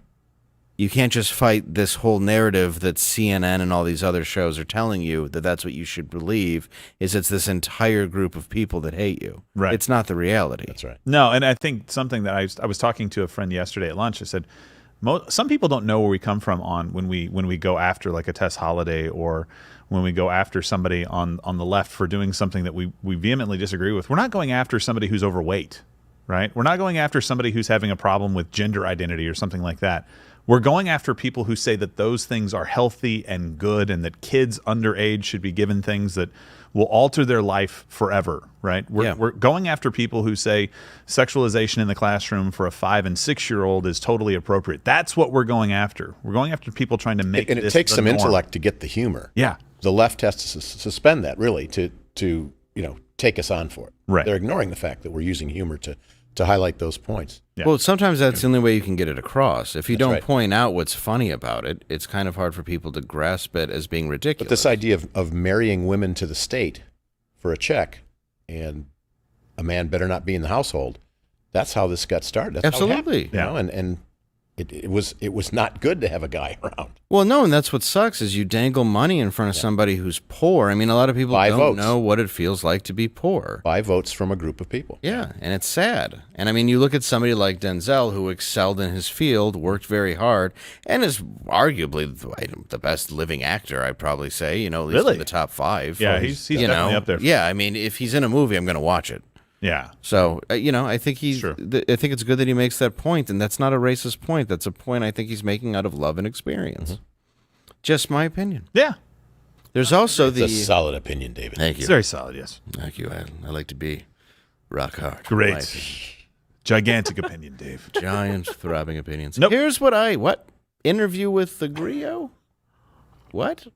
Speaker 4: You can't just fight this whole narrative that CNN and all these other shows are telling you that that's what you should believe, is it's this entire group of people that hate you.
Speaker 7: Right.
Speaker 4: It's not the reality.
Speaker 8: That's right.
Speaker 7: No, and I think something that I was talking to a friend yesterday at lunch. I said, some people don't know where we come from on when we go after like a Tess Holliday, or when we go after somebody on the left for doing something that we vehemently disagree with. We're not going after somebody who's overweight, right? We're not going after somebody who's having a problem with gender identity or something like that. We're going after people who say that those things are healthy and good, and that kids underage should be given things that will alter their life forever, right? We're going after people who say sexualization in the classroom for a 5- and 6-year-old is totally appropriate. That's what we're going after. We're going after people trying to make
Speaker 8: and it
Speaker 7: this
Speaker 8: takes
Speaker 7: the
Speaker 8: some
Speaker 7: norm.
Speaker 8: intellect to get the humor.
Speaker 7: Yeah.
Speaker 8: The left has to suspend that, really, to take us on for it.
Speaker 7: Right.
Speaker 8: They're ignoring the fact that we're using humor to highlight those points.
Speaker 7: Yeah.
Speaker 4: Well, sometimes that's the only way you can get it across. If you
Speaker 8: That's
Speaker 4: don't
Speaker 8: right.
Speaker 4: point out what's funny about it, it's kind of hard for people to grasp it as being ridiculous.
Speaker 8: But this idea of marrying women to the state for a check, and a man better not be in the household, that's how this got started. That's
Speaker 4: Absolutely.
Speaker 8: How it happened, and it was not good to have a guy around.
Speaker 4: Well, no, and that's what sucks is you dangle money in front of somebody who's poor. I mean, a lot of people don't know what it feels like to be poor.
Speaker 8: Buy votes from a group of people.
Speaker 4: Yeah, and it's sad. And I mean, you look at somebody like Denzel, who excelled in his field, worked very hard, and is arguably the best living actor, I'd probably say, at least in the top 5.
Speaker 7: Yeah, he's definitely up there.
Speaker 4: Yeah, I mean, if he's in a movie, I'm going to watch it.
Speaker 7: Yeah.
Speaker 4: So, I think I think it's good that he makes that point, and that's not a racist point. That's a point I think he's making out of love and experience.
Speaker 8: Mm-hmm.
Speaker 4: Just my opinion.
Speaker 7: Yeah.
Speaker 4: There's also
Speaker 8: It's a solid opinion, David.
Speaker 4: Thank you.
Speaker 7: It's very solid, yes.
Speaker 4: Thank you. I like to be rock hard.
Speaker 7: Great. Gigantic opinion, Dave.
Speaker 4: Giant, throbbing opinions.
Speaker 7: Nope.
Speaker 4: Here's what? Interview with the Griot? What?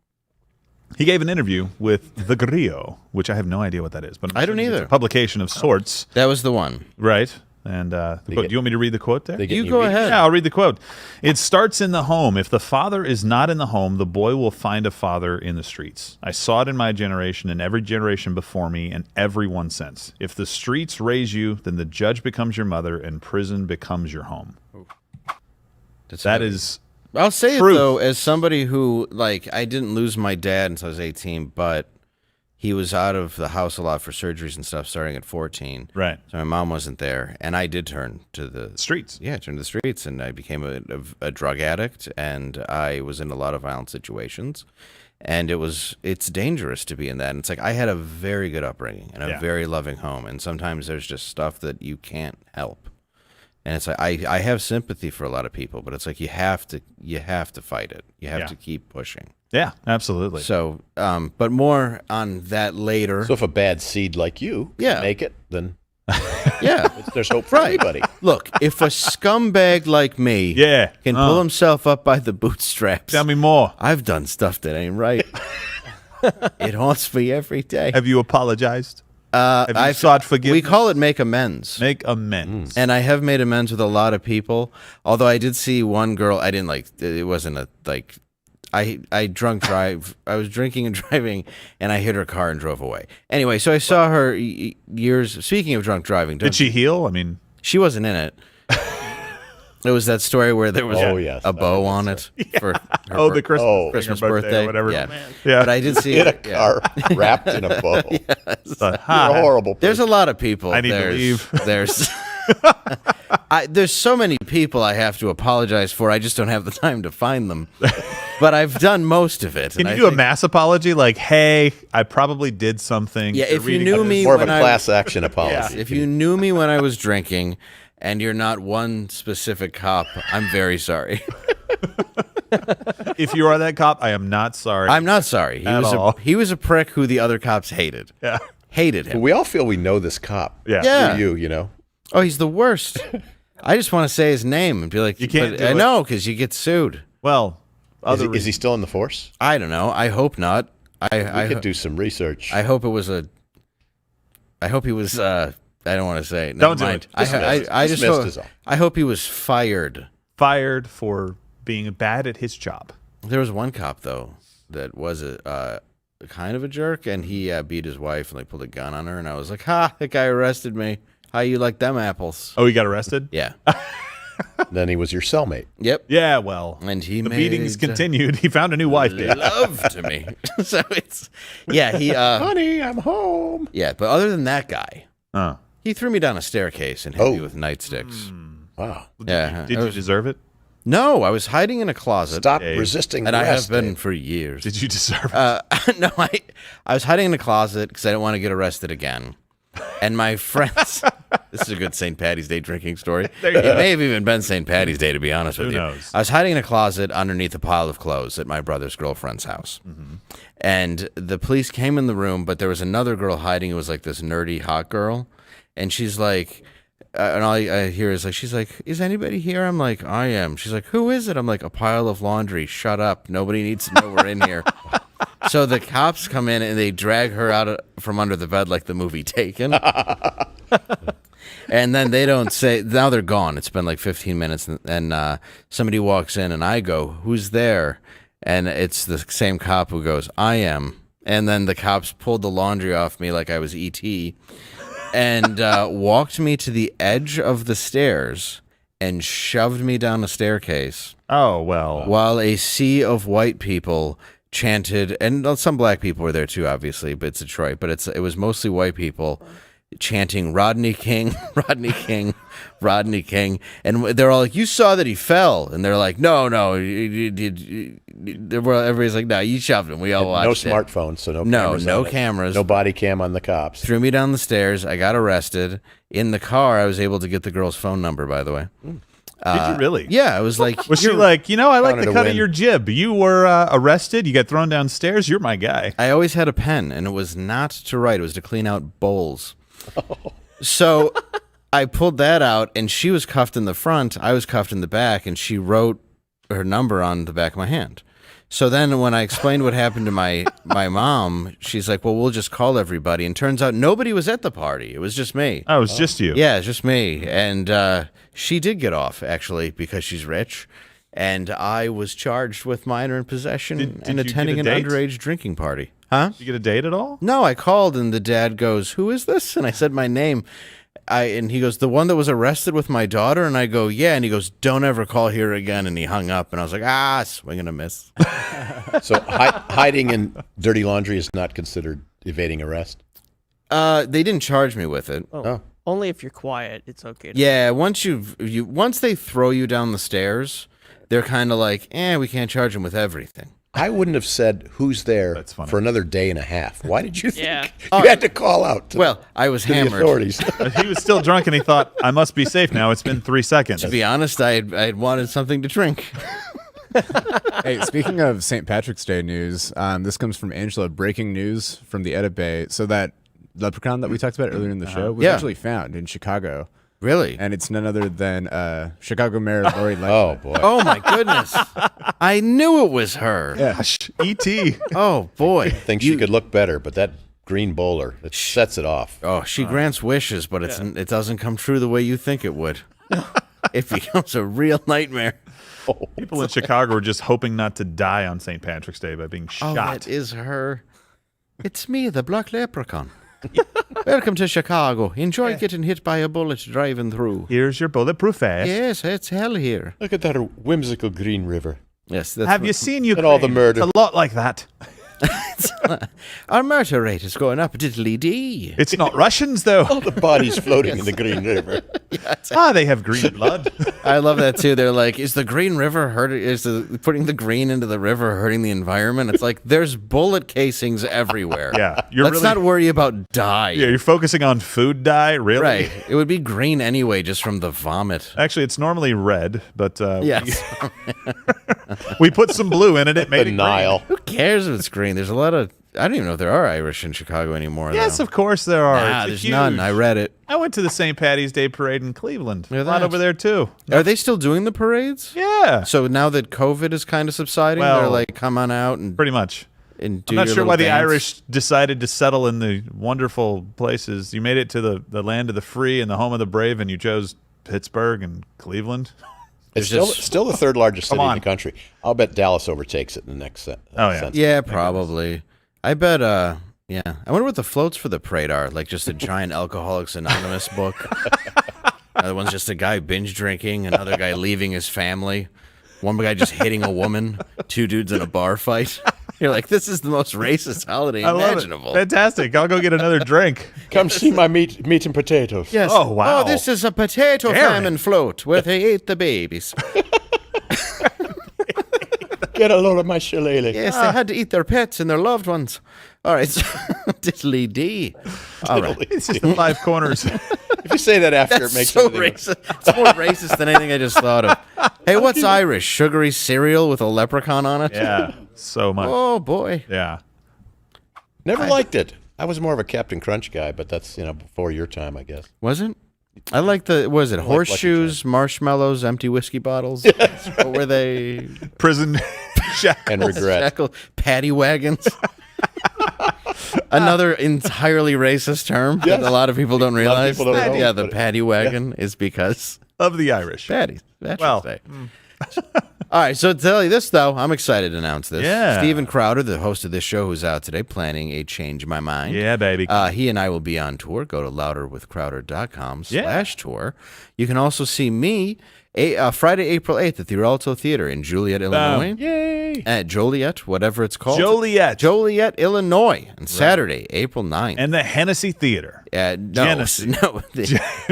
Speaker 7: He gave an interview with The Grillo, which I have no idea what that is. But
Speaker 4: I don't either.
Speaker 7: It's a publication of sorts.
Speaker 4: That was the one.
Speaker 7: Right. And the quote, do you want me to read the quote there?
Speaker 4: You go ahead.
Speaker 7: Yeah, I'll read the quote. It starts in the home. If the father is not in the home, the boy will find a father in the streets. I saw it in my generation and every generation before me and everyone since. If the streets raise you, then the judge becomes your mother and prison becomes your home. That is...
Speaker 4: I'll say
Speaker 7: truth.
Speaker 4: it, though, as somebody who, I didn't lose my dad until I was 18, but he was out of the house a lot for surgeries and stuff starting at 14.
Speaker 7: Right.
Speaker 4: So my mom wasn't there, and I did turn to the
Speaker 7: streets.
Speaker 4: Yeah, turn to the streets, and I became a drug addict, and I was in a lot of violent situations. And it's dangerous to be in that. And it's like I had a very good upbringing and a very loving home, and sometimes there's just stuff that you can't help. And it's like I have sympathy for a lot of people, but it's like you have to fight it. You have to keep pushing.
Speaker 7: Yeah, absolutely.
Speaker 4: So, but more on that later.
Speaker 8: So if a bad seed like you can make it, then there's hope for anybody.
Speaker 4: Look, if a scumbag like me can pull himself up by the bootstraps,
Speaker 7: tell me more.
Speaker 4: I've done stuff that ain't right. It haunts me every day.
Speaker 7: Have you apologized? Have you sought forgiveness?
Speaker 4: We call it make amends.
Speaker 7: Make amends.
Speaker 4: And I have made amends with a lot of people. Although I did see one girl I didn't like. It wasn't I drunk drive. I was drinking and driving, and I hit her car and drove away. Anyway, so I saw her years. Speaking of drunk driving,
Speaker 7: did she heal? I mean,
Speaker 4: she wasn't in it. It was that story where there was a bow on it for her
Speaker 7: the
Speaker 4: Christmas birthday
Speaker 7: or whatever.
Speaker 4: Yeah.
Speaker 7: Yeah.
Speaker 4: But I did see
Speaker 8: in a car wrapped in a bow.
Speaker 4: Yes.
Speaker 8: You're a horrible person.
Speaker 4: There's a lot of people.
Speaker 7: I need to leave.
Speaker 4: There's so many people I have to apologize for. I just don't have the time to find them. But I've done most of it.
Speaker 7: Can you do a mass apology? Like, hey, I probably did something.
Speaker 4: Yeah, if you knew me
Speaker 8: more of a class action apology.
Speaker 4: Yes, if you knew me when I was drinking, and you're not one specific cop, I'm very sorry.
Speaker 7: If you are that cop, I am not sorry.
Speaker 4: I'm not sorry. He was a prick who the other cops hated.
Speaker 7: Yeah,
Speaker 4: hated him.
Speaker 8: We all feel we know this cop.
Speaker 4: Yeah.
Speaker 8: Through you know.
Speaker 4: Oh, he's the worst. I just want to say his name and be like,
Speaker 7: you can't.
Speaker 4: I know because you get sued.
Speaker 7: Well,
Speaker 8: is he still in the force?
Speaker 4: I don't know. I hope not.
Speaker 8: I could do some research.
Speaker 4: I hope it was I hope he was. I don't want to say.
Speaker 7: Don't do it.
Speaker 4: I hope he was fired.
Speaker 7: Fired for being bad at his job.
Speaker 4: There was one cop though that was a kind of a jerk, and he beat his wife and pulled a gun on her, and I was like, "Ha! That guy arrested me. How you like them apples?"
Speaker 7: Oh, he got arrested?
Speaker 4: Yeah.
Speaker 8: Then he was your cellmate.
Speaker 4: Yep.
Speaker 7: Yeah, well,
Speaker 4: and the
Speaker 7: meetings continued. He found a new wife.
Speaker 4: Love to me. So it's he
Speaker 8: honey, I'm home.
Speaker 4: Yeah, but other than that guy, he threw me down a staircase and hit me with nightsticks.
Speaker 8: Wow.
Speaker 4: Yeah.
Speaker 7: Did you deserve it?
Speaker 4: No, I was hiding in a closet.
Speaker 8: Stop resisting
Speaker 4: and
Speaker 8: arrest,
Speaker 4: I have been
Speaker 8: Dave.
Speaker 4: for years.
Speaker 7: Did you deserve it?
Speaker 4: No, I was hiding in a closet because I didn't want to get arrested again. And my friends, this is a good St. Patty's Day drinking story. It may have even been St. Patty's Day, to be honest with you.
Speaker 7: Who knows?
Speaker 4: I was hiding in a closet underneath a pile of clothes at my brother's girlfriend's house. And the police came in the room, but there was another girl hiding. It was like this nerdy hot girl. And she's like, and all I hear is like, she's like, is anybody here? I'm like, I am. She's like, who is it? I'm like, a pile of laundry. Shut up. Nobody needs to know we're in here. So the cops come in and they drag her out from under the bed like the movie Taken. And then they don't say, now they're gone. It's been like 15 minutes. And somebody walks in and I go, who's there? And it's the same cop who goes, I am. And then the cops pulled the laundry off me like I was E.T. and walked me to the edge of the stairs and shoved me down a staircase.
Speaker 7: Oh, well.
Speaker 4: While a sea of white people chanted, and some black people were there too, obviously, but it's Detroit, but it was mostly white people chanting Rodney King, Rodney King, Rodney King. And they're all like, you saw that he fell. And they're like, no. Everybody's like, no, you shoved him. We all watched
Speaker 8: No smartphones, so no cameras.
Speaker 4: No cameras.
Speaker 8: No body cam on the cops.
Speaker 4: Threw me down the stairs. I got arrested. In the car, I was able to get the girl's phone number, by the way.
Speaker 7: Did you really?
Speaker 4: Yeah, I was like...
Speaker 7: Was she like, I like the cut of
Speaker 8: win.
Speaker 7: your jib. You were arrested. You got thrown downstairs. You're my guy.
Speaker 4: I always had a pen, and it was not to write. It was to clean out bowls. So I pulled that out, and she was cuffed in the front. I was cuffed in the back, and she wrote her number on the back of my hand. So then when I explained what happened to my mom, she's like, well, we'll just call everybody. And turns out nobody was at the party. It was just me.
Speaker 7: Oh, it was just you.
Speaker 4: Yeah, it's just me. And she did get off, actually, because she's rich. And I was charged with minor in possession and attending an underage drinking party. Huh?
Speaker 7: Did you get a date at all?
Speaker 4: No, I called, and the dad goes, who is this? And I said my name. And he goes, the one that was arrested with my daughter? And I go, yeah. And he goes, don't ever call here again. And he hung up. And I was like, swing and a miss.
Speaker 8: So hiding in dirty laundry is not considered evading arrest?
Speaker 4: They didn't charge me with it.
Speaker 9: Oh. Only if you're quiet, it's okay.
Speaker 4: Yeah, once once they throw you down the stairs, they're kind of like, we can't charge them with everything.
Speaker 8: I wouldn't have said who's there for another day and a half. Why did you think you had to call out?
Speaker 4: I was
Speaker 8: to
Speaker 4: hammered.
Speaker 8: The authorities.
Speaker 7: He was still drunk, and he thought, I must be safe now. It's been 3 seconds.
Speaker 4: To be honest, I had wanted something to drink.
Speaker 1: Hey, speaking of St. Patrick's Day news, this comes from Angela. Breaking news from the Edit Bay. So that leprechaun that we talked about earlier in the show was actually found in Chicago.
Speaker 4: Really?
Speaker 1: And it's none other than Chicago Mayor Lori Lightfoot.
Speaker 8: Oh, boy.
Speaker 4: Oh, my goodness. I knew it was her.
Speaker 7: Yeah, E.T.
Speaker 4: Oh, boy.
Speaker 8: I think she could look better, but that green bowler, it sets it off.
Speaker 4: Oh, she grants wishes, but it doesn't come true the way you think it would. It becomes a real nightmare.
Speaker 7: People in Chicago are just hoping not to die on St. Patrick's Day by being shot.
Speaker 4: Oh, that is her. It's me, the Black Leprechaun. Welcome to Chicago. Enjoy getting hit by a bullet driving through.
Speaker 7: Here's your bulletproof vest.
Speaker 4: Yes, it's hell here.
Speaker 8: Look at that whimsical green river.
Speaker 4: Yes.
Speaker 7: Have you seen Ukraine?
Speaker 8: And all the murder.
Speaker 7: It's a lot like that.
Speaker 4: Our murder rate is going up diddly-dee.
Speaker 7: It's not Russians, though.
Speaker 8: All the bodies floating in the Green River.
Speaker 7: They have green blood.
Speaker 4: I love that, too. They're like, is the Green River putting the green into the river hurting the environment? It's like, there's bullet casings everywhere.
Speaker 7: Yeah.
Speaker 4: Let's not worry about dye.
Speaker 7: Yeah, you're focusing on food dye, really?
Speaker 4: Right. It would be green anyway, just from the vomit.
Speaker 7: Actually, it's normally red, but
Speaker 4: yes.
Speaker 7: we put some blue in it. It made
Speaker 8: the Nile.
Speaker 4: Who cares if it's green? There's a lot of... I don't even know if there are Irish in Chicago anymore.
Speaker 7: Yes,
Speaker 4: though.
Speaker 7: of course there are.
Speaker 4: Nah, there's none. I read it.
Speaker 7: I went to the St. Patty's Day parade in Cleveland. A lot over there, too.
Speaker 4: Are they still doing the parades?
Speaker 7: Yeah.
Speaker 4: So now that COVID is kind of subsiding, they're like, come on out and...
Speaker 7: Pretty much.
Speaker 4: And do
Speaker 7: I'm not
Speaker 4: your
Speaker 7: sure why
Speaker 4: little
Speaker 7: the
Speaker 4: dance.
Speaker 7: Irish decided to settle in the wonderful places. You made it to the land of the free and the home of the brave, and you chose Pittsburgh and Cleveland.
Speaker 8: It's still the third largest city in the country. I'll bet Dallas overtakes it in the next sentence.
Speaker 4: Yeah, probably. I bet, I wonder what the floats for the parade are. Like just a giant Alcoholics Anonymous book. Another one's just a guy binge drinking. Another guy leaving his family. One guy just hitting a woman. 2 dudes in a bar fight. You're like, this is the most racist holiday imaginable.
Speaker 7: Fantastic. I'll go get another drink.
Speaker 8: Come see my meat and potatoes.
Speaker 4: Yes.
Speaker 7: Oh, wow.
Speaker 4: Oh, this is a potato famine float where they ate the babies.
Speaker 8: Get a load of my shillelagh.
Speaker 4: Yes, they had to eat their pets and their loved ones. All right. So, diddly dee. All right.
Speaker 7: It's just the 5 corners.
Speaker 8: If you say that after,
Speaker 4: That's
Speaker 8: it makes
Speaker 4: so
Speaker 8: everything-
Speaker 4: racist. It's more racist than anything I just thought of. Hey, what's Irish? Sugary cereal with a leprechaun on it?
Speaker 7: Yeah, so much.
Speaker 4: Oh, boy.
Speaker 7: Yeah.
Speaker 8: Never liked it. I was more of a Captain Crunch guy, but that's, before your time, I guess.
Speaker 4: Wasn't? I like the, what was it, horseshoes, marshmallows, empty whiskey bottles? Yes, right. What were they?
Speaker 7: Prison shackles.
Speaker 8: And regret.
Speaker 4: Paddy wagons. Another entirely racist term that a lot of people don't realize.
Speaker 8: People don't know,
Speaker 4: yeah, the paddy wagon is because
Speaker 7: of the Irish.
Speaker 4: Paddy. Day. All right, so to tell you this, though, I'm excited to announce this.
Speaker 7: Yeah.
Speaker 4: Stephen Crowder, the host of this show, who's out today planning a Change My Mind.
Speaker 7: Yeah, baby.
Speaker 4: He and I will be on tour. Go to louderwithcrowder.com/tour. You can also see me Friday, April 8th at the Rialto Theater in Joliet, Illinois.
Speaker 7: Yay.
Speaker 4: At Joliet, whatever it's called.
Speaker 7: Joliet,
Speaker 4: Illinois. And Saturday, April 9th.
Speaker 7: And the Hennessy Theater.
Speaker 4: The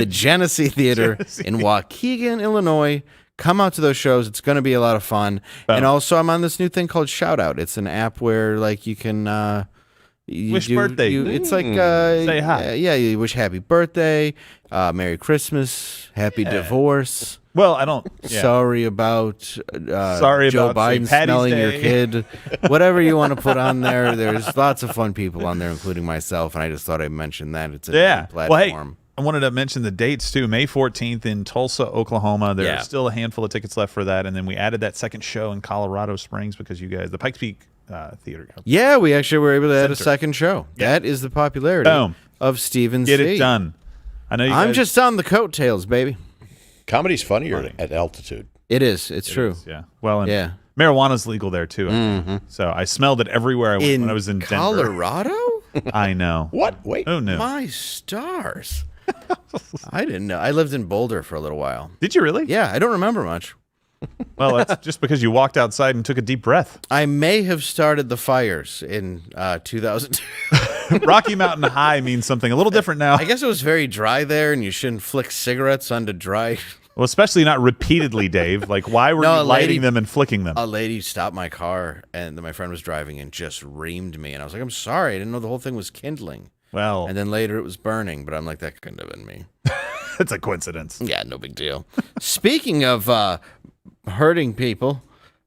Speaker 4: Genesee Theater in Waukegan, Illinois. Come out to those shows. It's going to be a lot of fun.
Speaker 7: Boom.
Speaker 4: And also, I'm on this new thing called Shout Out. It's an app where, like, you can
Speaker 7: wish birthday.
Speaker 4: It's like
Speaker 7: say hi.
Speaker 4: You wish happy birthday, Merry Christmas, Happy Divorce.
Speaker 7: Well, I don't. Yeah.
Speaker 4: Sorry about Joe Biden
Speaker 7: St.
Speaker 4: smelling
Speaker 7: Day.
Speaker 4: your kid. Whatever you want to put on there. There's lots of fun people on there, including myself. And I just thought I'd mention that. It's a new platform.
Speaker 7: Well, hey, I wanted to mention the dates too. May 14th in Tulsa, Oklahoma. There's still a handful of tickets left for that. And then we added that second show in Colorado Springs because you guys, the Pikes Peak Theater.
Speaker 4: Yeah, we actually were able to add a second show. Yeah. That is the popularity of Stephen
Speaker 7: Get it done. I know
Speaker 4: I'm just on the coattails, baby.
Speaker 8: Comedy's funnier at altitude.
Speaker 4: It is. It's true.
Speaker 7: Yeah. Well, and marijuana's legal there too.
Speaker 4: Mm-hmm.
Speaker 7: So I smelled it everywhere I went when I was in
Speaker 4: Colorado.
Speaker 7: Denver. I know.
Speaker 8: What? Wait.
Speaker 7: Who knew?
Speaker 4: My stars. I didn't know. I lived in Boulder for a little while.
Speaker 7: Did you really?
Speaker 4: Yeah. I don't remember much.
Speaker 7: Well, that's just because you walked outside and took a deep breath.
Speaker 4: I may have started the fires in 2002.
Speaker 7: Rocky Mountain High means something a little different now.
Speaker 4: I guess it was very dry there, and you shouldn't flick cigarettes onto dry.
Speaker 7: Well, especially not repeatedly, Dave. Like, why were you lighting them and flicking them?
Speaker 4: A lady stopped my car, and my friend was driving, and just reamed me. And I was like, I'm sorry. I didn't know the whole thing was kindling.
Speaker 7: Well.
Speaker 4: And then later it was burning, but I'm like, that couldn't have been me.
Speaker 7: It's a coincidence.
Speaker 4: Yeah, no big deal. Speaking of hurting people,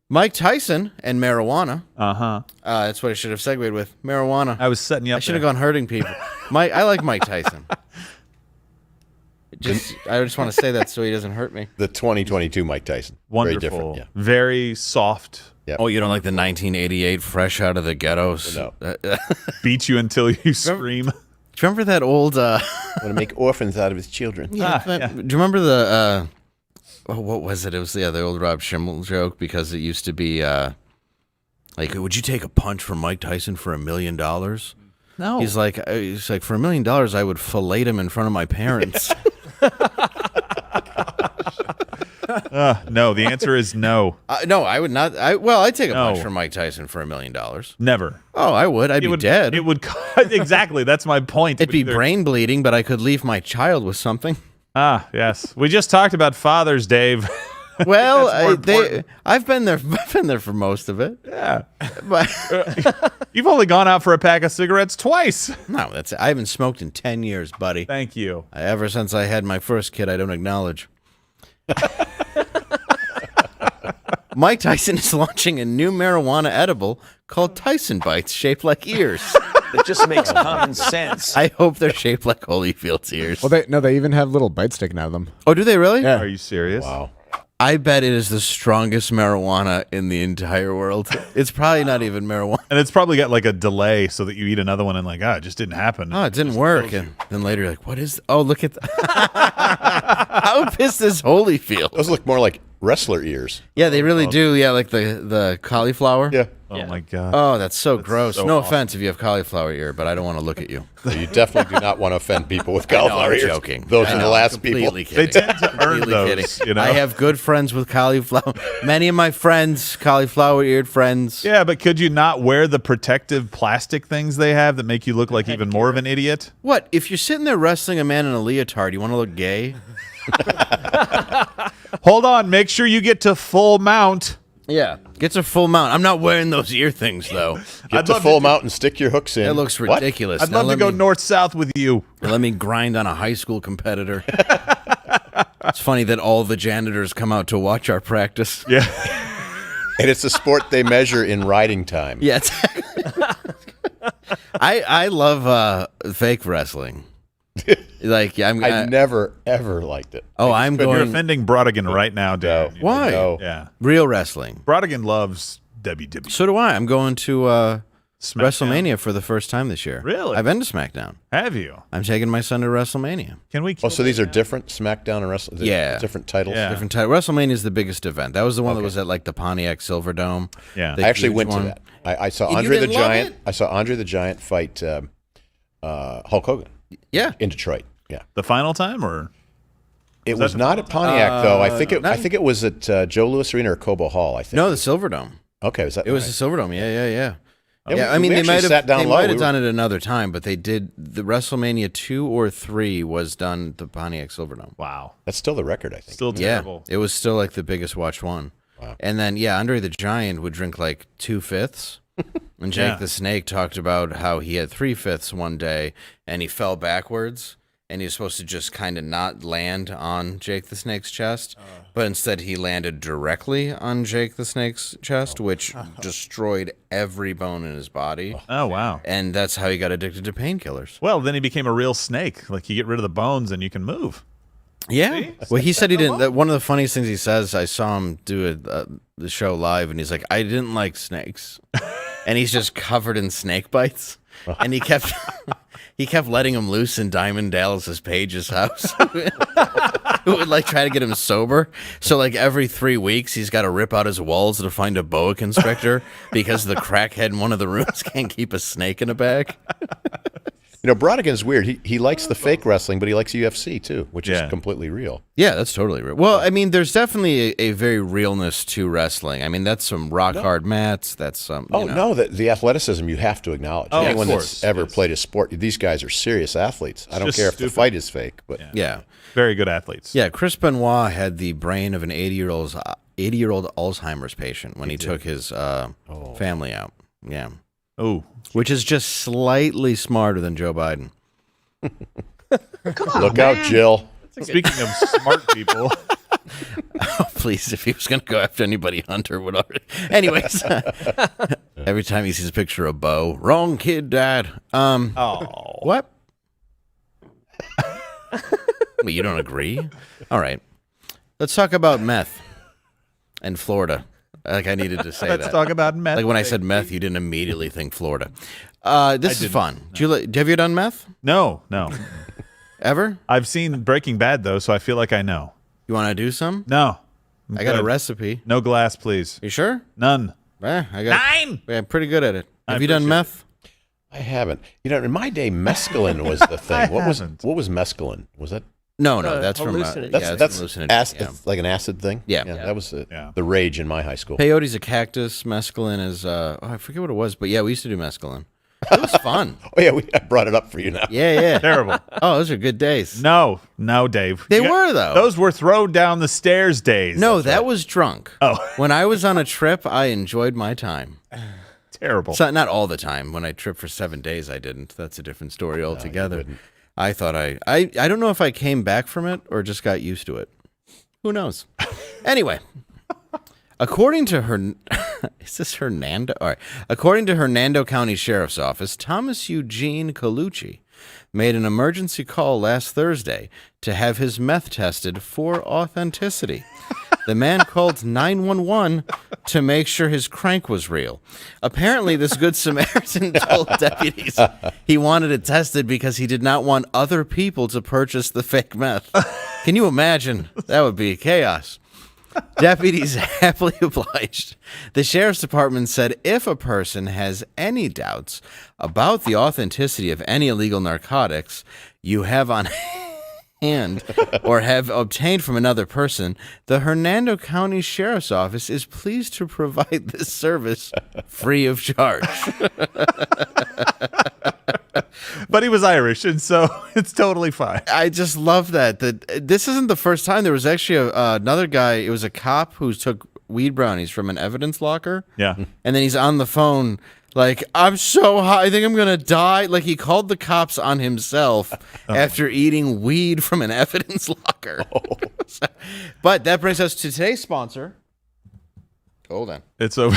Speaker 4: Mike Tyson and marijuana. That's what I should have segued with. Marijuana.
Speaker 7: I was setting you up.
Speaker 4: I should have gone hurting people. I like Mike Tyson. I just want to say that so he doesn't hurt me.
Speaker 8: The 2022 Mike Tyson.
Speaker 7: Wonderful.
Speaker 8: Very different. Yeah.
Speaker 7: Very soft.
Speaker 8: Yep.
Speaker 4: Oh, you don't like the 1988 Fresh Out of the Ghettos?
Speaker 8: No.
Speaker 7: Beat you until you scream.
Speaker 4: Do you remember that old...
Speaker 8: Want to make orphans out of his children.
Speaker 4: Do you remember the... what was it? It was the old Rob Schimmel joke, because it used to be like, would you take a punch from Mike Tyson for $1 million?
Speaker 7: No.
Speaker 4: He's like, for $1 million, I would fillet him in front of my parents.
Speaker 7: No, the answer is no.
Speaker 4: No, I would not. I'd take a punch from Mike Tyson for $1 million.
Speaker 7: Never.
Speaker 4: Oh, I would. I'd be dead.
Speaker 7: It would exactly. That's my point.
Speaker 4: It'd be brain bleeding, but I could leave my child with something.
Speaker 7: Ah, yes. We just talked about fathers, Dave.
Speaker 4: Well, I've been there. I've been there for most of it.
Speaker 7: Yeah,
Speaker 4: but
Speaker 7: you've only gone out for a pack of cigarettes twice.
Speaker 4: No, I haven't smoked in 10 years, buddy.
Speaker 7: Thank you.
Speaker 4: Ever since I had my first kid, I don't acknowledge. Mike Tyson is launching a new marijuana edible called Tyson Bites, shaped like ears.
Speaker 3: It just makes common sense.
Speaker 4: I hope they're shaped like Holyfield's ears.
Speaker 1: Well, they even have little bites sticking out of them.
Speaker 4: Oh, do they really?
Speaker 1: Yeah.
Speaker 7: Are you serious?
Speaker 8: Wow.
Speaker 4: I bet it is the strongest marijuana in the entire world. It's probably not even marijuana.
Speaker 7: And it's probably got like a delay so that you eat another one and like, it just didn't happen.
Speaker 4: Oh, it didn't work. And then later you're like, what is... Oh, look at... How pissed is Holyfield?
Speaker 8: Those look more like wrestler ears.
Speaker 4: Yeah, they really do. Yeah, like the cauliflower.
Speaker 8: Yeah.
Speaker 7: Oh my god.
Speaker 4: Oh, that's so gross.
Speaker 7: so
Speaker 4: No
Speaker 7: awesome.
Speaker 4: offense if you have cauliflower ear, but I don't want to look at you.
Speaker 8: So you definitely do not want to offend people with
Speaker 4: I know,
Speaker 8: cauliflower
Speaker 4: I'm
Speaker 8: ears.
Speaker 4: joking.
Speaker 8: Those
Speaker 4: I
Speaker 8: are
Speaker 4: know,
Speaker 8: the last
Speaker 4: I'm
Speaker 8: people.
Speaker 4: completely kidding.
Speaker 7: They tend to earn
Speaker 4: Completely
Speaker 7: those.
Speaker 4: kidding.
Speaker 7: You know?
Speaker 4: I have good friends with cauliflower. Many of my friends, cauliflower-eared friends.
Speaker 7: Yeah, but could you not wear the protective plastic things they have that make you look like even more of an idiot?
Speaker 4: What? If you're sitting there wrestling a man in a leotard, you want to look gay?
Speaker 7: Hold on, make sure you get to full mount.
Speaker 4: Yeah, get to full mount. I'm not wearing those ear things, though.
Speaker 8: Get to full mount and stick your hooks in.
Speaker 4: That looks
Speaker 8: What?
Speaker 4: ridiculous.
Speaker 7: I'd
Speaker 4: Now
Speaker 7: love to
Speaker 4: let
Speaker 7: go
Speaker 4: me-
Speaker 7: north-south with you.
Speaker 4: Let me grind on a high school competitor. It's funny that all the janitors come out to watch our practice.
Speaker 7: Yeah.
Speaker 8: And it's a sport they measure in riding time.
Speaker 4: Yeah. I love fake wrestling. Like
Speaker 8: I never ever liked it.
Speaker 4: Oh, I'm
Speaker 7: But you're
Speaker 4: going
Speaker 7: offending Brodigan right now, Dan.
Speaker 4: Why?
Speaker 8: No.
Speaker 7: Yeah.
Speaker 4: real wrestling.
Speaker 7: Brodigan loves WWE.
Speaker 4: So do I. I'm going to WrestleMania for the first time this year.
Speaker 7: Really?
Speaker 4: I've been to SmackDown.
Speaker 7: Have you?
Speaker 4: I'm taking my son to WrestleMania.
Speaker 7: Can we?
Speaker 8: Oh, so these are different SmackDown and Wrestle?
Speaker 4: Yeah.
Speaker 8: Different titles?
Speaker 7: Yeah.
Speaker 4: Different title. WrestleMania is the biggest event. That was the one that was at like the Pontiac Silverdome.
Speaker 7: Yeah.
Speaker 4: The
Speaker 8: I actually
Speaker 4: huge
Speaker 8: went
Speaker 4: one.
Speaker 8: to that. I saw
Speaker 4: You
Speaker 8: Andre the
Speaker 4: didn't love
Speaker 8: Giant.
Speaker 4: it?
Speaker 8: I saw Andre the Giant fight Hulk Hogan
Speaker 4: Yeah.
Speaker 8: in Detroit. Yeah.
Speaker 7: The final time, or
Speaker 8: It
Speaker 7: that
Speaker 8: was
Speaker 7: the
Speaker 8: not at Pontiac though. I think
Speaker 4: not-
Speaker 8: it was at Joe Louis Arena or Cobo Hall. I think.
Speaker 4: No, the Silverdome.
Speaker 8: Okay, was that?
Speaker 4: It was
Speaker 8: right?
Speaker 4: the Silverdome. Yeah.
Speaker 8: Yeah,
Speaker 4: Yeah,
Speaker 8: we
Speaker 4: I mean, they
Speaker 8: actually
Speaker 4: might have
Speaker 8: sat down
Speaker 4: they
Speaker 8: low.
Speaker 4: might
Speaker 8: We
Speaker 4: have
Speaker 8: were-
Speaker 4: done it another time, but they did the WrestleMania 2 or 3 was done at the Pontiac Silverdome.
Speaker 7: wow,
Speaker 8: That's still the record, I think.
Speaker 7: still terrible.
Speaker 4: Yeah, it was still like the biggest watched one.
Speaker 8: Wow.
Speaker 4: And then Andre the Giant would drink like 2/5, and Jake
Speaker 7: Yeah.
Speaker 4: the Snake talked about how he had 3/5 one day, and he fell backwards, and he was supposed to just kind of not land on Jake the Snake's chest, but instead he landed directly on Jake the Snake's chest, which destroyed every bone in his body.
Speaker 7: Oh wow.
Speaker 4: And that's how he got addicted to painkillers.
Speaker 7: Well, then he became a real snake. Like you get rid of the bones and you can move.
Speaker 4: Yeah. Well, he said he didn't. That one of the funniest things he says, I saw him do the show live, and he's like, I didn't like snakes. And he's just covered in snake bites. And he kept letting him loose in Diamond Dallas Page's house. Who would like try to get him sober. So like every 3 weeks, he's got to rip out his walls to find a boa constrictor because the crackhead in one of the rooms can't keep a snake in a bag.
Speaker 8: You know, Brodigan's weird. He likes the fake wrestling, but he likes UFC too, which
Speaker 7: Yeah.
Speaker 8: is completely real.
Speaker 4: Yeah, that's totally real. Well, I mean, there's definitely a very realness to wrestling. I mean, that's some rock hard mats. That's some.
Speaker 8: Oh
Speaker 4: you know.
Speaker 8: no, the athleticism you have to acknowledge.
Speaker 7: Oh, of
Speaker 8: Anyone
Speaker 7: course,
Speaker 8: that's ever
Speaker 7: yes.
Speaker 8: played a sport, these guys are serious athletes. I don't
Speaker 7: just
Speaker 8: care if the
Speaker 7: stupid.
Speaker 8: fight is fake, but
Speaker 4: Yeah.
Speaker 7: Very good athletes.
Speaker 4: Yeah, Chris Benoit had the brain of an 80-year-old Alzheimer's patient when he took his family out. Yeah.
Speaker 7: Oh.
Speaker 4: Which is just slightly smarter than Joe Biden.
Speaker 8: look out, Jill.
Speaker 7: Speaking of smart people,
Speaker 4: Oh, please, if he was going to go after anybody, Hunter would already. Anyways, every time he sees a picture of Bo, wrong kid, Dad.
Speaker 7: oh,
Speaker 4: What? Well, you don't agree? All right. Let's talk about meth and Florida. Like I needed to say
Speaker 7: let's
Speaker 4: that.
Speaker 7: talk about meth.
Speaker 4: Like when I said meth, you didn't immediately think Florida. This is fun. Have you done meth?
Speaker 7: No.
Speaker 4: Ever?
Speaker 7: I've seen Breaking Bad though, so I feel like I know.
Speaker 4: You want to do some?
Speaker 7: No.
Speaker 4: I got a
Speaker 7: Good.
Speaker 4: recipe.
Speaker 7: No glass, please.
Speaker 4: You sure?
Speaker 7: None.
Speaker 4: I got
Speaker 7: 9.
Speaker 4: Yeah, I'm pretty good at it.
Speaker 7: I
Speaker 4: Have you done
Speaker 7: appreciate
Speaker 4: meth?
Speaker 8: I haven't. You know, in my day, mescaline was the thing. What
Speaker 7: haven't.
Speaker 8: was mescaline? Was that?
Speaker 4: No, that's from
Speaker 9: hallucinogen.
Speaker 8: That's
Speaker 4: hallucinogen.
Speaker 8: acid,
Speaker 4: Yeah.
Speaker 8: like an acid thing.
Speaker 4: Yeah.
Speaker 8: That was
Speaker 7: Yeah.
Speaker 8: the rage in my high school.
Speaker 4: Peyote's a cactus. Mescaline is I forget what it was, but yeah, we used to do mescaline. It was fun.
Speaker 8: Oh yeah, I brought it up for you now.
Speaker 4: Yeah.
Speaker 7: Terrible.
Speaker 4: Oh, those are good days.
Speaker 7: No, Dave.
Speaker 4: They
Speaker 7: You
Speaker 4: were, though.
Speaker 7: Those were throw down the stairs days.
Speaker 4: No, that was drunk.
Speaker 7: Oh.
Speaker 4: When I was on a trip, I enjoyed my time.
Speaker 7: terrible.
Speaker 4: So, not all the time. When I tripped for 7 days, I didn't. That's a different story altogether. I thought I don't know if I came back from it or just got used to it. Who knows? Anyway, according to her, is this Hernando? All right. According to Hernando County Sheriff's Office, Thomas Eugene Colucci made an emergency call last Thursday to have his meth tested for authenticity. The man called 911 to make sure his crank was real. Apparently, this Good Samaritan told deputies he wanted it tested because he did not want other people to purchase the fake meth. Can you imagine? That would be chaos. Deputies happily obliged. The sheriff's department said if a person has any doubts about the authenticity of any illegal narcotics you have on hand or have obtained from another person, the Hernando County Sheriff's Office is pleased to provide this service free of charge.
Speaker 7: But he was Irish, and so it's totally fine.
Speaker 4: I just love that. This isn't the first time. There was actually another guy. It was a cop who took weed brownies from an evidence locker.
Speaker 7: Yeah.
Speaker 4: And then he's on the phone like, I'm so high, I think I'm going to die. Like, he called the cops on himself after eating weed from an evidence locker. But that brings us to today's sponsor. Hold on.
Speaker 7: It's over.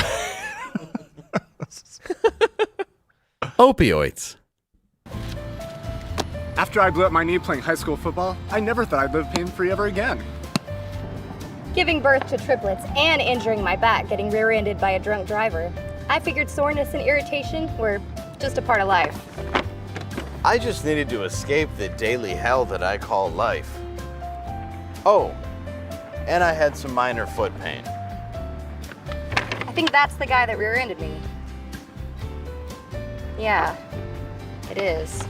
Speaker 4: Opioids.
Speaker 12: After I blew up my knee playing high school football, I never thought I'd live pain-free ever again.
Speaker 13: Giving birth to triplets and injuring my back getting rear-ended by a drunk driver. I figured soreness and irritation were just a part of life.
Speaker 4: I just needed to escape the daily hell that I call life. Oh, and I had some minor foot pain.
Speaker 13: I think that's the guy that rear-ended me. Yeah, it is.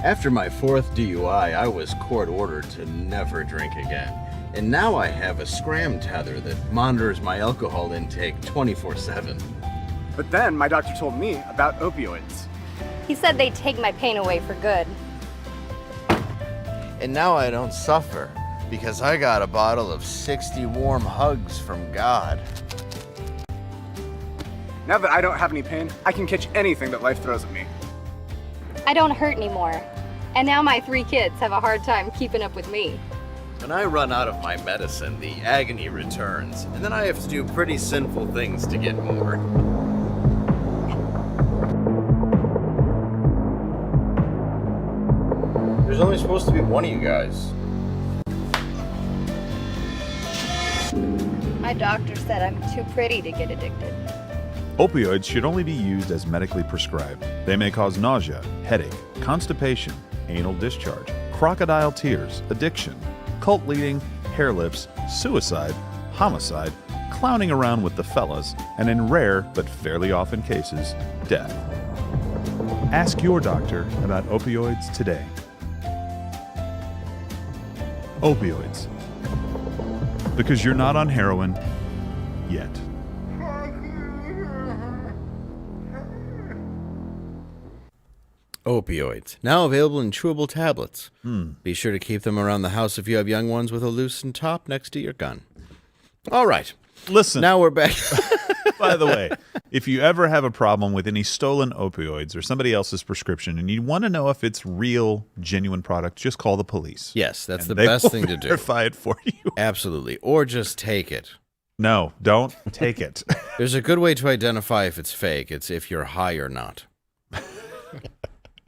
Speaker 4: After my fourth DUI, I was court-ordered to never drink again. And now I have a scram tether that monitors my alcohol intake 24/7.
Speaker 12: But then my doctor told me about opioids.
Speaker 13: He said they'd take my pain away for good.
Speaker 4: And now I don't suffer because I got a bottle of 60 warm hugs from God.
Speaker 12: Now that I don't have any pain, I can catch anything that life throws at me.
Speaker 13: I don't hurt anymore. And now my 3 kids have a hard time keeping up with me.
Speaker 4: When I run out of my medicine, the agony returns, and then I have to do pretty sinful things to get more. There's only supposed to be one of you guys.
Speaker 13: My doctor said I'm too pretty to get addicted.
Speaker 7: Opioids should only be used as medically prescribed. They may cause nausea, headache, constipation, anal discharge, crocodile tears, addiction, cult leading, hair lips, suicide, homicide, clowning around with the fellas, and in rare but fairly often cases, death. Ask your doctor about opioids today. Opioids. Because you're not on heroin yet.
Speaker 4: Opioids, now available in chewable tablets. Be sure to keep them around the house if you have young ones with a loosened top next to your gun. All right.
Speaker 7: Listen.
Speaker 4: Now we're back.
Speaker 7: By the way, if you ever have a problem with any stolen opioids or somebody else's prescription and you want to know if it's real, genuine product, just call the police.
Speaker 4: Yes, that's
Speaker 7: And
Speaker 4: the
Speaker 7: they
Speaker 4: best
Speaker 7: will
Speaker 4: thing to do.
Speaker 7: Verify it for you.
Speaker 4: Absolutely. Or just take it.
Speaker 7: No, don't take it.
Speaker 4: There's a good way to identify if it's fake. It's if you're high or not.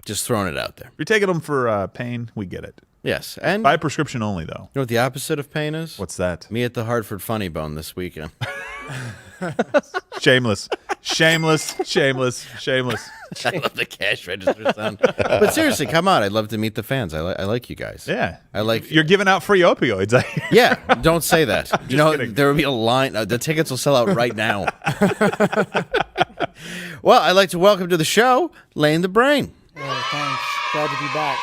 Speaker 4: Just throwing it out there.
Speaker 7: If you're taking them for pain, we get it.
Speaker 4: Yes. And
Speaker 7: by prescription only, though.
Speaker 4: You know what the opposite of pain is?
Speaker 7: What's that?
Speaker 4: Me at the Hartford Funny Bone this weekend.
Speaker 7: Shameless. Shameless. Shameless. Shameless.
Speaker 4: I love the cash register sound. But seriously, come on. I'd love to meet the fans. I like you guys.
Speaker 7: Yeah.
Speaker 4: I like.
Speaker 7: You're giving out free opioids.
Speaker 4: Yeah. Don't say that. You know, there will be a line. The tickets will sell out right now. Well, I'd like to welcome to the show, Lane the Brain.
Speaker 23: Oh, thanks. Glad to be back.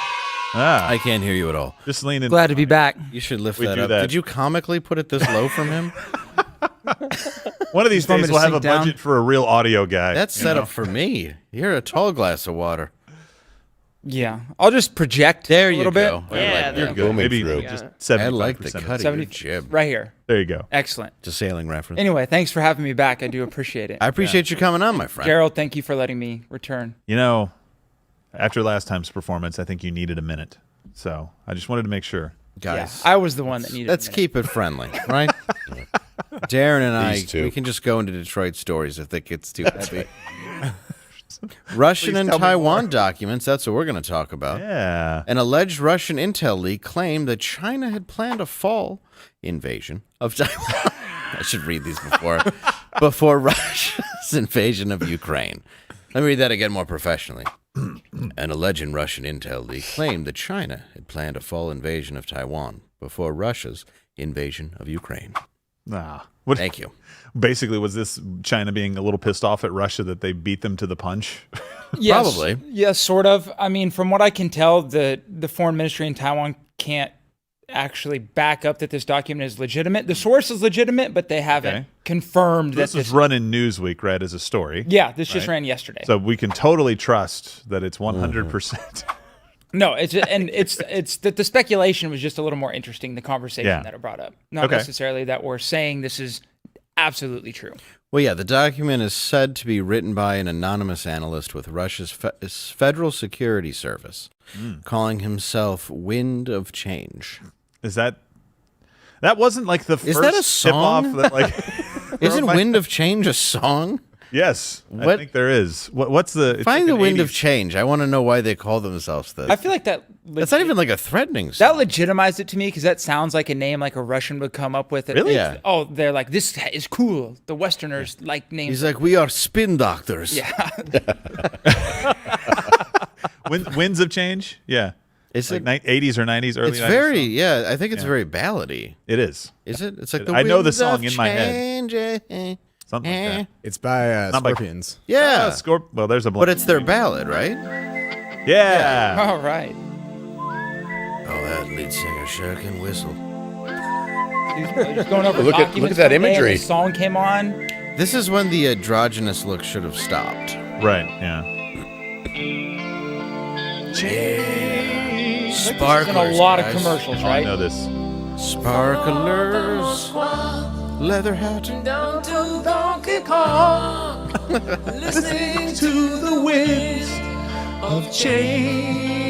Speaker 4: I can't hear you at all.
Speaker 7: Just lean in.
Speaker 23: Glad to be back.
Speaker 4: You should lift
Speaker 7: We
Speaker 4: that
Speaker 7: do
Speaker 4: up.
Speaker 7: that.
Speaker 4: Did you comically put it this low from him?
Speaker 7: One of these
Speaker 23: want me
Speaker 7: days
Speaker 23: to
Speaker 7: we'll have
Speaker 23: sink
Speaker 7: a
Speaker 23: down?
Speaker 7: budget for a real audio guy.
Speaker 4: That's set up for me. You're a tall glass of water.
Speaker 23: Yeah. I'll just project
Speaker 4: There
Speaker 23: a
Speaker 4: you
Speaker 23: little
Speaker 4: go.
Speaker 23: bit.
Speaker 4: I like
Speaker 7: You're
Speaker 4: that.
Speaker 7: good. Maybe
Speaker 8: through.
Speaker 7: just
Speaker 4: I
Speaker 7: 75%.
Speaker 4: like the cut of your jib.
Speaker 23: Right here.
Speaker 7: There you go.
Speaker 23: Excellent.
Speaker 4: It's a sailing reference.
Speaker 23: Anyway, thanks for having me back. I do appreciate it.
Speaker 4: I appreciate you coming on, my friend.
Speaker 23: Gerald, thank you for letting me return.
Speaker 7: You know, after last time's performance, I think you needed a minute. So I just wanted to make sure.
Speaker 4: Guys,
Speaker 23: Yeah, I was the one that needed
Speaker 4: let's
Speaker 23: a minute.
Speaker 4: keep it friendly, right? Darren and
Speaker 8: These two.
Speaker 4: we can just go into Detroit stories if it gets too heavy. Russian
Speaker 7: Please
Speaker 4: and
Speaker 7: tell me
Speaker 4: Taiwan
Speaker 7: more.
Speaker 4: documents, that's what we're going to talk about.
Speaker 7: Yeah.
Speaker 4: An alleged Russian intel leak claimed that China had planned a fall invasion of Taiwan. I should read these before Russia's invasion of Ukraine. Let me read that again more professionally. An alleged Russian intel leak claimed that China had planned a fall invasion of Taiwan before Russia's invasion of Ukraine.
Speaker 7: Thank
Speaker 4: you.
Speaker 7: Basically, was this China being a little pissed off at Russia that they beat them to the punch?
Speaker 23: Yes,
Speaker 4: Probably.
Speaker 23: Yes, sort of. I mean, from what I can tell, the foreign ministry in Taiwan can't actually back up that this document is legitimate. The source is legitimate, but they haven't confirmed that
Speaker 7: this was run in Newsweek, right, as a story.
Speaker 23: Yeah, this just ran yesterday.
Speaker 7: So we can totally trust that it's 100%.
Speaker 23: No, it's that the speculation was just a little more interesting, the conversation that it brought up. Not necessarily that we're saying this is absolutely true.
Speaker 4: Well, yeah, the document is said to be written by an anonymous analyst with Russia's Federal Security Service, calling himself Wind of Change.
Speaker 7: Is that wasn't like the first
Speaker 4: Is that a song?
Speaker 7: tip-off that, like,
Speaker 4: Isn't Wind of Change a song?
Speaker 7: Yes, I think there is. What's the...
Speaker 4: Find the Wind of Change. I want to know why they call themselves this.
Speaker 23: I feel like that...
Speaker 4: That's not even like a threatening song.
Speaker 23: That legitimized it to me because that sounds like a name like a Russian would come up with.
Speaker 4: Really? Yeah.
Speaker 23: Oh, they're like, this is cool. The Westerners like names.
Speaker 4: He's like, we are spin doctors.
Speaker 23: Yeah.
Speaker 7: Winds of Change? Yeah.
Speaker 4: Is
Speaker 7: like
Speaker 4: it
Speaker 7: 80s or 90s, early 90s?
Speaker 4: It's very, I think it's very ballady.
Speaker 7: It is.
Speaker 4: Is it? It's like the
Speaker 7: I know the
Speaker 4: winds
Speaker 7: song
Speaker 4: of
Speaker 7: in my head.
Speaker 4: change.
Speaker 7: Something like that.
Speaker 1: It's by
Speaker 7: Not by-
Speaker 1: Scorpions.
Speaker 4: Yeah.
Speaker 7: Well, there's a
Speaker 4: But it's their ballad, right?
Speaker 7: Yeah.
Speaker 23: All right.
Speaker 4: Oh, that lead singer sure can whistle.
Speaker 23: He's going over
Speaker 8: Look at
Speaker 23: documents
Speaker 8: that
Speaker 23: one day and
Speaker 8: imagery.
Speaker 23: the song came on.
Speaker 4: This is when the androgynous look should have stopped.
Speaker 7: Right, yeah.
Speaker 4: Sparklers,
Speaker 23: in a lot of
Speaker 4: guys.
Speaker 23: commercials,
Speaker 7: Oh, I
Speaker 23: right?
Speaker 7: know this.
Speaker 4: Sparklers, leather hat.
Speaker 5: Down to Donkey Kong, listening to the winds of change.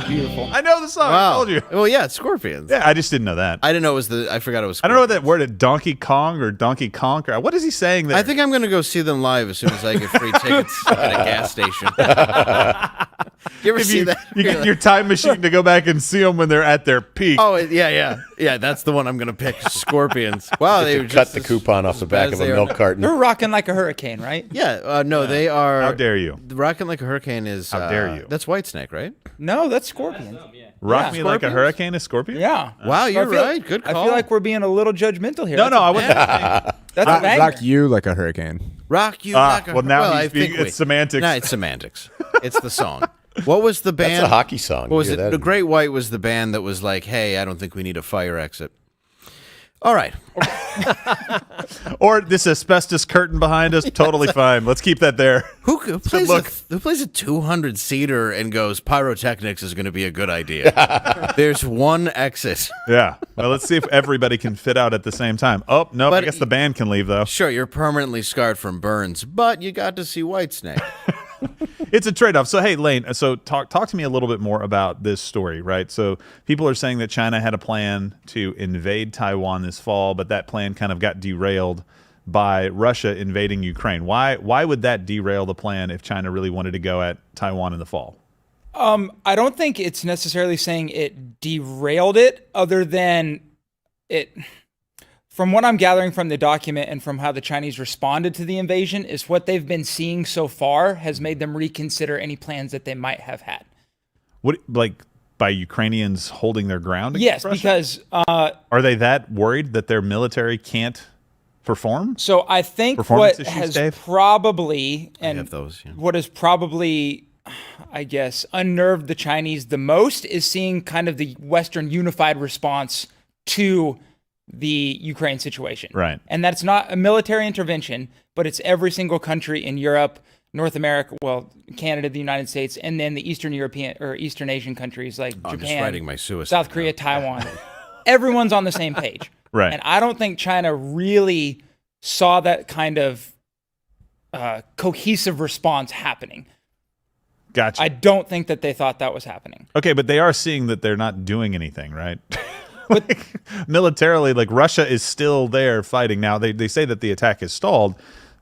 Speaker 23: Beautiful.
Speaker 7: I know the song.
Speaker 4: Wow.
Speaker 7: I told you.
Speaker 4: Well, yeah, it's Scorpions.
Speaker 7: Yeah, I just didn't know that.
Speaker 4: I didn't know it was I forgot it was.
Speaker 7: I don't know what that word, Donkey Kong or Donkey Konk, or what is he saying there?
Speaker 4: I think I'm going to go see them live as soon as I get free tickets at a gas station. You ever see that?
Speaker 7: You get your time machine to go back and see them when they're at their peak.
Speaker 4: Oh, yeah. That's the one I'm going to pick. Scorpions. Wow, they were
Speaker 8: cut the coupon off the back of a milk carton.
Speaker 23: They're rocking like a hurricane, right?
Speaker 4: Yeah, no, they are.
Speaker 7: How dare you?
Speaker 4: Rocking like a hurricane is.
Speaker 7: How dare you?
Speaker 4: That's Whitesnake, right?
Speaker 23: No, that's Scorpion.
Speaker 7: Rock Me Like a
Speaker 23: Scorpions?
Speaker 7: Hurricane is Scorpion?
Speaker 23: Yeah.
Speaker 4: Wow,
Speaker 23: So
Speaker 4: you're
Speaker 23: I feel-
Speaker 4: right. Good call.
Speaker 23: I feel like we're being a little judgmental here.
Speaker 7: No,
Speaker 23: That's
Speaker 7: I
Speaker 23: a-
Speaker 7: wouldn't.
Speaker 23: That's a banger.
Speaker 1: Rock you like a hurricane.
Speaker 4: Rock you
Speaker 7: Ah,
Speaker 4: like a
Speaker 7: well, now
Speaker 4: well,
Speaker 7: he's
Speaker 4: I think
Speaker 7: it's semantics.
Speaker 4: No, it's semantics. It's the song. What was the band?
Speaker 8: That's a hockey song.
Speaker 4: What was
Speaker 8: You
Speaker 4: it?
Speaker 8: hear that?
Speaker 4: The Great White was the band that was like, hey, I don't think we need a fire exit. All right.
Speaker 7: Or this asbestos curtain behind us, totally fine. Let's keep that there.
Speaker 4: Who plays
Speaker 7: look.
Speaker 4: who plays a 200-seater and goes, pyrotechnics is going to be a good idea? There's one exit.
Speaker 7: Yeah. Well, let's see if everybody can fit out at the same time. Oh, no,
Speaker 4: But
Speaker 7: I guess the band can leave, though.
Speaker 4: Sure, you're permanently scarred from burns, but you got to see Whitesnake.
Speaker 7: It's a trade-off. So, hey, Lane, talk to me a little bit more about this story, right? So people are saying that China had a plan to invade Taiwan this fall, but that plan kind of got derailed by Russia invading Ukraine. Why would that derail the plan if China really wanted to go at Taiwan in the fall?
Speaker 23: I don't think it's necessarily saying it derailed it, other than it. From what I'm gathering from the document and from how the Chinese responded to the invasion, is what they've been seeing so far has made them reconsider any plans that they might have had.
Speaker 7: What, like by Ukrainians holding their ground?
Speaker 23: Yes,
Speaker 7: against Russia?
Speaker 23: because
Speaker 7: are they that worried that their military can't perform?
Speaker 23: So I think
Speaker 7: Performance
Speaker 23: what
Speaker 7: issues,
Speaker 23: has
Speaker 7: Dave?
Speaker 23: probably and
Speaker 4: have those, yeah.
Speaker 23: what has probably, I guess, unnerved the Chinese the most is seeing kind of the Western unified response to the Ukraine situation.
Speaker 7: Right.
Speaker 23: And that's not a military intervention, but it's every single country in Europe, North America, well, Canada, the United States, and then the Eastern European or Eastern Asian countries like
Speaker 4: I'm just
Speaker 23: Japan,
Speaker 4: writing my suicide
Speaker 23: South Korea, Taiwan. Everyone's on the same page.
Speaker 7: Right.
Speaker 23: And I don't think China really saw that kind of cohesive response happening.
Speaker 7: Gotcha.
Speaker 23: I don't think that they thought that was happening.
Speaker 7: Okay, but they are seeing that they're not doing anything, right? Like, militarily, like Russia is still there fighting. Now they say that the attack is stalled,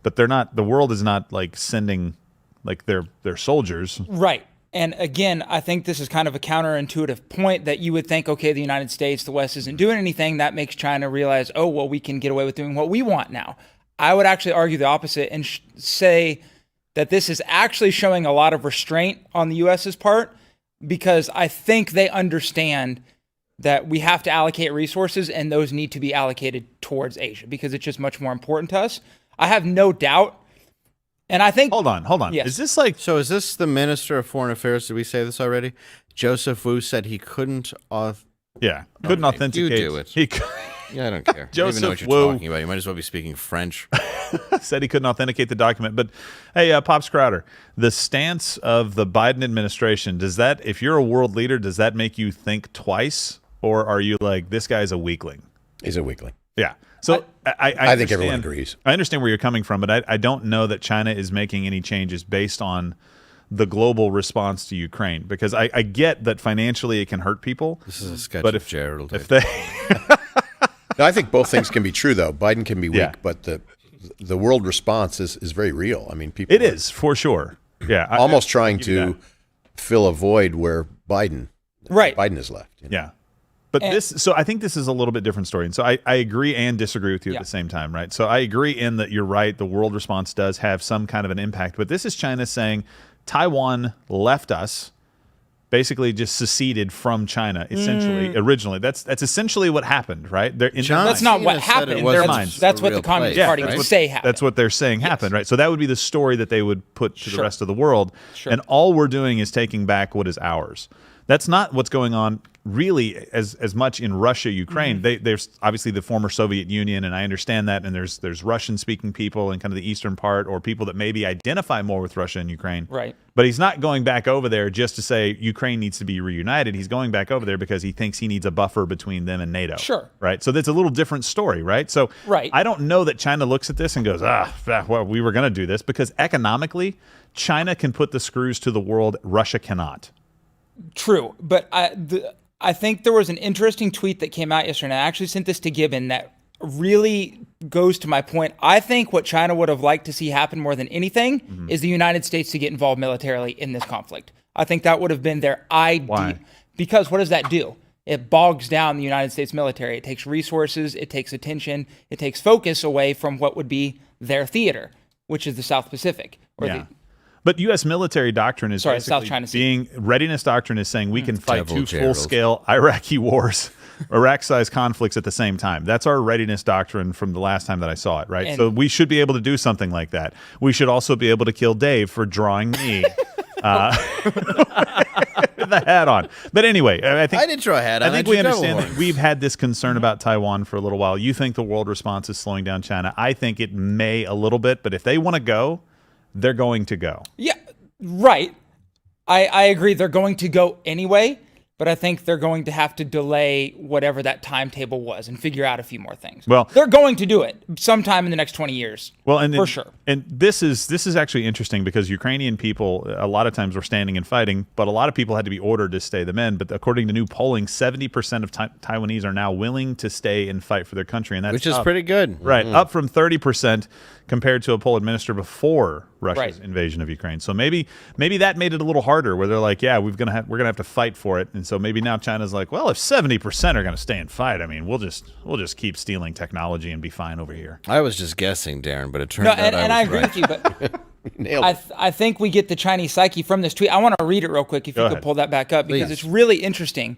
Speaker 7: but they're not. The world is not like sending like their soldiers.
Speaker 23: Right. And again, I think this is kind of a counterintuitive point that you would think, okay, the United States, the West isn't doing anything. That makes China realize, oh, well, we can get away with doing what we want now. I would actually argue the opposite and say that this is actually showing a lot of restraint on the U.S.'s part, because I think they understand that we have to allocate resources, and those need to be allocated towards Asia because it's just much more important to us. I have no doubt. And I think...
Speaker 7: Hold on.
Speaker 23: Yes.
Speaker 7: Is this like...
Speaker 4: So is this the Minister of Foreign Affairs? Did we say this already? Joseph Wu said he couldn't...
Speaker 7: couldn't authenticate.
Speaker 4: You do it. Yeah, I don't care. I don't even know what you're talking about. You might as well be speaking French.
Speaker 7: Said he couldn't authenticate the document. But hey, Pops Crowder, the stance of the Biden administration, does that, if you're a world leader, does that make you think twice? Or are you like, this guy's a weakling?
Speaker 8: He's a weakling.
Speaker 7: Yeah. So
Speaker 8: I think everyone agrees.
Speaker 7: I understand where you're coming from, but I don't know that China is making any changes based on the global response to Ukraine, because I get that financially it can hurt people.
Speaker 4: This is a sketch
Speaker 7: but
Speaker 4: of Gerald.
Speaker 7: If they...
Speaker 8: No, I think both things can be true, though. Biden can be weak, but the world response is very real. I mean, people.
Speaker 7: It is, for sure. Yeah.
Speaker 8: Almost trying to fill a void where Biden is left. You know?
Speaker 7: Yeah. But so I think this is a little bit different story. And so I agree and disagree with you at the same time, right? So I agree in that you're right. The world response does have some kind of an impact. But this is China saying Taiwan left us, basically just seceded from China, essentially, originally. That's essentially what happened, right?
Speaker 23: That's not what happened.
Speaker 7: In their minds.
Speaker 23: That's what the Communist Party would say happened.
Speaker 7: That's what they're saying happened, right? So that would be the story that they would put to the rest of the world. And all we're doing is taking back what is ours. That's not what's going on really as much in Russia, Ukraine. There's obviously the former Soviet Union, and I understand that, and there's Russian-speaking people in kind of the eastern part, or people that maybe identify more with Russia and Ukraine.
Speaker 23: Right.
Speaker 7: But he's not going back over there just to say Ukraine needs to be reunited. He's going back over there because he thinks he needs a buffer between them and NATO.
Speaker 23: Sure.
Speaker 7: Right? So that's a little different story, right? So I don't know that China looks at this and goes, well, we were going to do this, because economically, China can put the screws to the world. Russia cannot.
Speaker 23: True. But I think there was an interesting tweet that came out yesterday, and I actually sent this to Gibbon, that really goes to my point. I think what China would have liked to see happen more than anything is the United States to get involved militarily in this conflict. I think that would have been their idea.
Speaker 7: Why?
Speaker 23: Because what does that do? It bogs down the United States military. It takes resources, it takes attention, it takes focus away from what would be their theater, which is the South Pacific.
Speaker 7: But U.S. military doctrine is
Speaker 23: South China Sea.
Speaker 7: readiness doctrine is saying we can fight two full-scale Iraqi wars, Iraq-sized conflicts at the same time. That's our readiness doctrine from the last time that I saw it, right? So we should be able to do something like that. We should also be able to kill Dave for drawing me with the hat on. But anyway, I think
Speaker 4: I didn't draw a hat on.
Speaker 7: I think we understand that we've had this concern about Taiwan for a little while. You think the world response is slowing down China. I think it may a little bit, but if they want to go, they're going to go.
Speaker 23: Yeah, right. I agree. They're going to go anyway, but I think they're going to have to delay whatever that timetable was and figure out a few more things.
Speaker 7: Well,
Speaker 23: they're going to do it sometime in the next 20 years.
Speaker 7: Well,
Speaker 23: for sure.
Speaker 7: And this is actually interesting, because Ukrainian people a lot of times were standing and fighting, but a lot of people had to be ordered to stay the men. But according to new polling, 70% of Taiwanese are now willing to stay and fight for their country, and that's
Speaker 4: which is pretty good,
Speaker 7: right? Up from 30% compared to a poll administered before Russia's invasion of Ukraine. So maybe that made it a little harder, where they're like, yeah, we're gonna have to fight for it. And so maybe now China's like, well, if 70% are gonna stay and fight, I mean, we'll just keep stealing technology and be fine over here.
Speaker 4: I was just guessing, Darren, but it turned out
Speaker 23: and I agree with you, but I think we get the Chinese psyche from this tweet. I want to read it real quick, if you could pull that back up, because it's really interesting.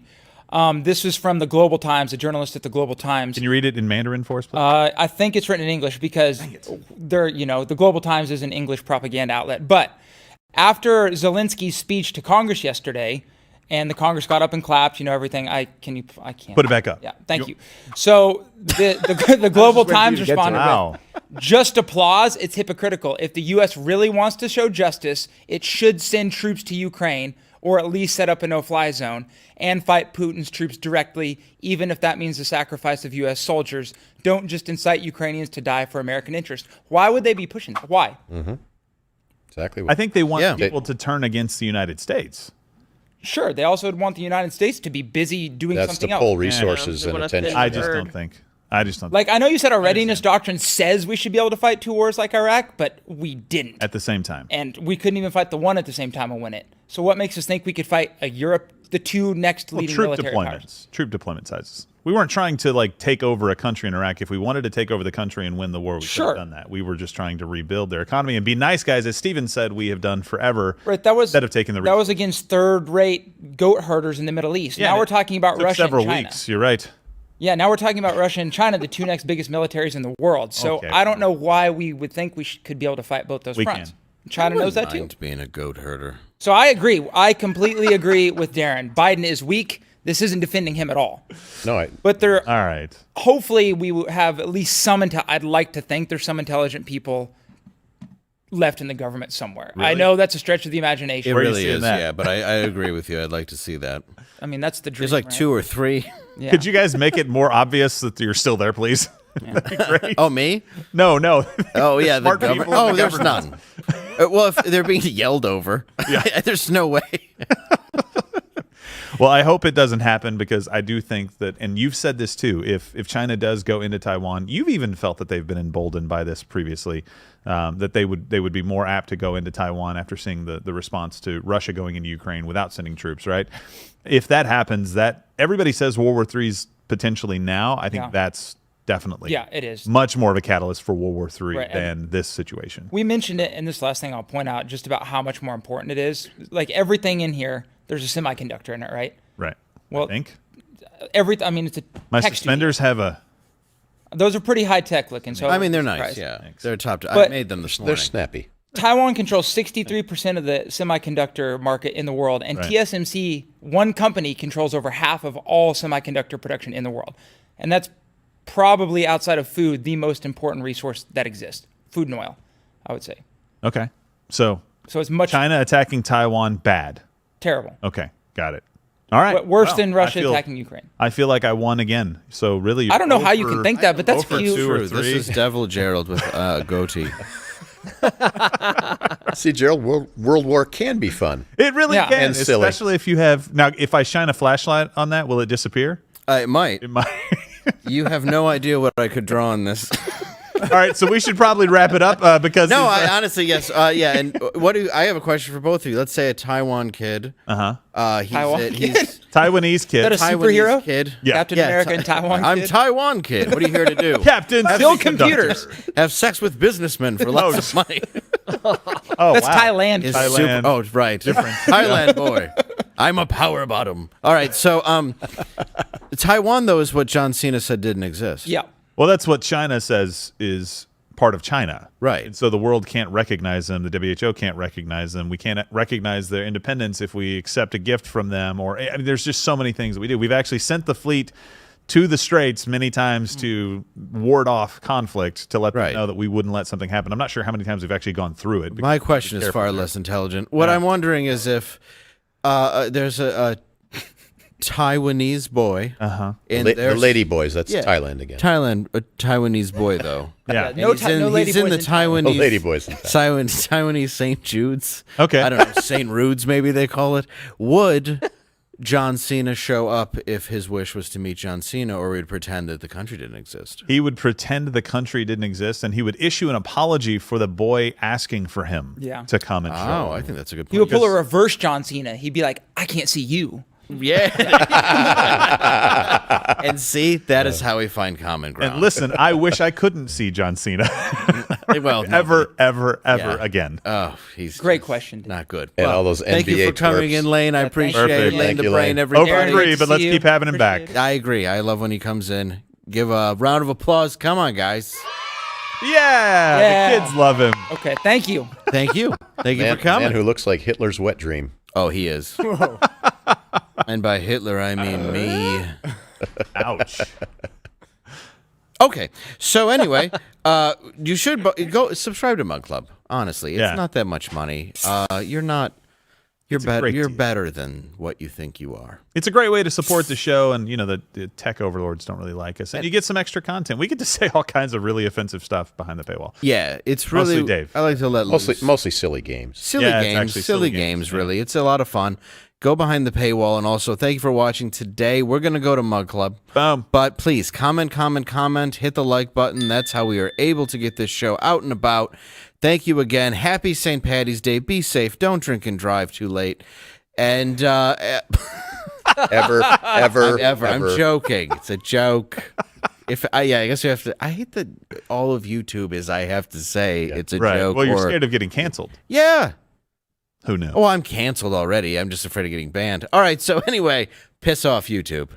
Speaker 23: This is from the Global Times, a journalist at the Global Times.
Speaker 7: Can you read it in Mandarin for us, please?
Speaker 23: I think it's written in English, because the Global Times is an English propaganda outlet. But after Zelensky's speech to Congress yesterday, and the Congress got up and clapped, everything. I can't
Speaker 7: put it back up.
Speaker 23: Yeah, thank you. So the Global Times responded with, just applause. It's hypocritical. If the U.S. really wants to show justice, it should send troops to Ukraine, or at least set up a no-fly zone and fight Putin's troops directly, even if that means the sacrifice of U.S. soldiers. Don't just incite Ukrainians to die for American interest. Why would they be pushing that? Why?
Speaker 8: Exactly.
Speaker 7: I think they want people to turn against the United States.
Speaker 23: Sure. They also want the United States to be busy doing something else.
Speaker 8: That's to pull resources and attention.
Speaker 7: I just don't think.
Speaker 23: Like, I know you said our readiness doctrine says we should be able to fight two wars like Iraq, but we didn't.
Speaker 7: At the same time.
Speaker 23: And we couldn't even fight the one at the same time and win it. So what makes us think we could fight the two next leading military powers?
Speaker 7: Troop deployment sizes. We weren't trying to like take over a country in Iraq. If we wanted to take over the country and win the war, we could have done that. We were just trying to rebuild their economy and be nice guys, as Steven said we have done forever.
Speaker 23: Right, that was
Speaker 7: instead of taking the
Speaker 23: that was against third-rate goat herders in the Middle East.
Speaker 7: Yeah,
Speaker 23: now we're talking about Russia and China.
Speaker 7: Several weeks. You're right.
Speaker 23: Yeah, now we're talking about Russia and China, the two next biggest militaries in the world. So I don't know why we would think we could be able to fight both those fronts. China knows that too.
Speaker 4: Being a goat herder.
Speaker 23: So I agree. I completely agree with Darren. Biden is weak. This isn't defending him at all.
Speaker 8: No,
Speaker 23: but there.
Speaker 7: All right.
Speaker 23: Hopefully, we will have at least some. I'd like to think there's some intelligent people left in the government somewhere.
Speaker 7: Really?
Speaker 23: I know that's a stretch of the imagination.
Speaker 4: It really is, yeah. But I agree with you. I'd like to see that.
Speaker 23: I mean, that's the dream.
Speaker 4: There's like 2 or 3.
Speaker 23: Yeah.
Speaker 7: Could you guys make it more obvious that you're still there, please? That'd be great.
Speaker 4: Oh, me?
Speaker 7: No.
Speaker 4: Oh, yeah.
Speaker 7: Smart people
Speaker 4: Oh,
Speaker 7: in the
Speaker 4: there's
Speaker 7: government.
Speaker 4: none. Well, if they're being yelled over, there's no way.
Speaker 7: Well, I hope it doesn't happen because I do think that, and you've said this too, if China does go into Taiwan, you've even felt that they've been emboldened by this previously, that they would be more apt to go into Taiwan after seeing the response to Russia going into Ukraine without sending troops, right? If that happens, that everybody says World War III's potentially now. I think that's definitely
Speaker 23: it is
Speaker 7: much more of a catalyst for World War III than this situation.
Speaker 23: We mentioned it in this last thing I'll point out just about how much more important it is. Like everything in here, there's a semiconductor in it, right?
Speaker 7: Right.
Speaker 23: Well,
Speaker 7: I think
Speaker 23: I mean, it's a
Speaker 7: my
Speaker 23: text
Speaker 7: suspenders have a.
Speaker 23: Those are pretty high tech looking. So
Speaker 4: I mean, they're nice.
Speaker 23: surprised.
Speaker 4: Yeah, they're top. I
Speaker 23: But
Speaker 4: made them this morning.
Speaker 8: They're snappy.
Speaker 23: Taiwan controls 63% of the semiconductor market in the world, and
Speaker 7: Right.
Speaker 23: TSMC, one company, controls over half of all semiconductor production in the world. And that's probably, outside of food, the most important resource that exists. Food and oil, I would say.
Speaker 7: Okay. So
Speaker 23: it's much
Speaker 7: China attacking Taiwan, bad.
Speaker 23: terrible.
Speaker 7: Okay. Got it. All right.
Speaker 23: Worse
Speaker 7: Wow.
Speaker 23: than Russia
Speaker 7: I feel-
Speaker 23: attacking Ukraine.
Speaker 7: I feel like I won again. So really,
Speaker 23: I don't know how you can think that, but that's
Speaker 7: for
Speaker 23: you.
Speaker 7: 2 or
Speaker 4: True.
Speaker 7: 3.
Speaker 4: This is Devil Gerald with a goatee.
Speaker 8: See, Gerald, World War can be fun.
Speaker 7: It really
Speaker 23: Yeah.
Speaker 7: can,
Speaker 8: And silly.
Speaker 7: especially if you have. Now, if I shine a flashlight on that, will it disappear?
Speaker 4: It might.
Speaker 7: It might.
Speaker 4: You have no idea what I could draw on this.
Speaker 7: All right, so we should probably wrap it up because
Speaker 4: No, I honestly, yes. Yeah, and I have a question for both of you. Let's say a Taiwan kid. He's
Speaker 23: Taiwan
Speaker 4: he's
Speaker 7: Taiwanese kid.
Speaker 23: Is that a superhero?
Speaker 4: kid.
Speaker 7: Yeah.
Speaker 23: Captain America and Taiwan
Speaker 4: I'm
Speaker 23: kid?
Speaker 4: Taiwan kid. What are you here to do?
Speaker 7: Captain
Speaker 23: Build
Speaker 7: Semiconductor.
Speaker 23: computers.
Speaker 4: Have sex with businessmen for lots of money.
Speaker 7: Oh,
Speaker 23: That's
Speaker 7: wow.
Speaker 23: Thailand.
Speaker 4: Is
Speaker 7: Thailand.
Speaker 4: Oh, right. Different. Thailand boy. I'm a power bottom. All right, so Taiwan, though, is what John Cena said didn't exist.
Speaker 23: Yeah.
Speaker 7: Well, that's what China says is part of China.
Speaker 4: Right.
Speaker 7: And so the world can't recognize them. The WHO can't recognize them. We can't recognize their independence if we accept a gift from them. Or I mean, there's just so many things that we do. We've actually sent the fleet to the Straits many times to ward off conflict, to let them know that we wouldn't let something happen. I'm not sure how many times we've actually gone through it.
Speaker 4: My question is far less intelligent. What I'm wondering is if there's a Taiwanese boy.
Speaker 8: The lady boys, that's Thailand again.
Speaker 4: A Taiwanese boy, though.
Speaker 7: Yeah.
Speaker 23: No lady
Speaker 4: he's in
Speaker 23: boys
Speaker 4: the
Speaker 23: in Taiwan.
Speaker 4: Taiwanese.
Speaker 8: No lady boys in
Speaker 4: Taiwanese St. Jude's.
Speaker 7: Okay.
Speaker 4: I don't know, St. Rude's maybe they call it. Would John Cena show up if his wish was to meet John Cena, or would pretend that the country didn't exist?
Speaker 7: He would pretend the country didn't exist, and he would issue an apology for the boy asking for him to come and show.
Speaker 4: Oh, I think that's a good point.
Speaker 23: He would pull a reverse John Cena. He'd be like, I can't see you.
Speaker 4: Yeah. And see, that is how we find common ground.
Speaker 7: And listen, I wish I couldn't see John Cena.
Speaker 4: Well,
Speaker 7: ever again.
Speaker 4: Oh, he's
Speaker 23: Great question.
Speaker 4: not good.
Speaker 8: And all those
Speaker 4: Thank you
Speaker 8: NBA
Speaker 4: for coming
Speaker 8: twerps.
Speaker 4: in, Lane. I appreciate
Speaker 7: Perfect.
Speaker 4: it. Lane
Speaker 8: Thank
Speaker 4: the
Speaker 8: you,
Speaker 4: Brain
Speaker 8: Lane.
Speaker 4: every
Speaker 7: Over
Speaker 4: Friday.
Speaker 7: 3, but let's
Speaker 23: see
Speaker 7: keep
Speaker 23: you.
Speaker 7: having him back.
Speaker 4: I agree. I love when he comes in. Give a round of applause. Come on, guys.
Speaker 7: Yeah, the kids love him.
Speaker 23: Okay, thank you.
Speaker 4: Thank you. Thank you
Speaker 8: Man,
Speaker 4: for coming.
Speaker 8: man who looks like Hitler's wet dream.
Speaker 4: Oh, he is. And by Hitler, I mean me.
Speaker 7: Ouch.
Speaker 4: Okay. So anyway, you should go subscribe to Mug Club. Honestly, it's not that much money. You're better than what you think you are.
Speaker 7: It's a great way to support the show, and the tech overlords don't really like us, and you get some extra content. We get to say all kinds of really offensive stuff behind the paywall.
Speaker 4: Yeah, it's really
Speaker 7: Mostly Dave.
Speaker 4: I like to let loose.
Speaker 8: Mostly silly games.
Speaker 4: Silly games, really. It's a lot of fun. Go behind the paywall, and also thank you for watching today. We're going to go to Mug Club.
Speaker 7: Boom.
Speaker 4: But please, comment, hit the like button. That's how we are able to get this show out and about. Thank you again. Happy St. Paddy's Day. Be safe. Don't drink and drive too late. And
Speaker 8: ever.
Speaker 4: I'm joking. It's a joke. I guess you have to. I hate that all of YouTube is. I have to say it's a joke.
Speaker 7: Well, you're scared of getting canceled.
Speaker 4: Yeah.
Speaker 7: Who knows?
Speaker 4: Oh, I'm canceled already. I'm just afraid of getting banned. All right. So anyway, piss off YouTube.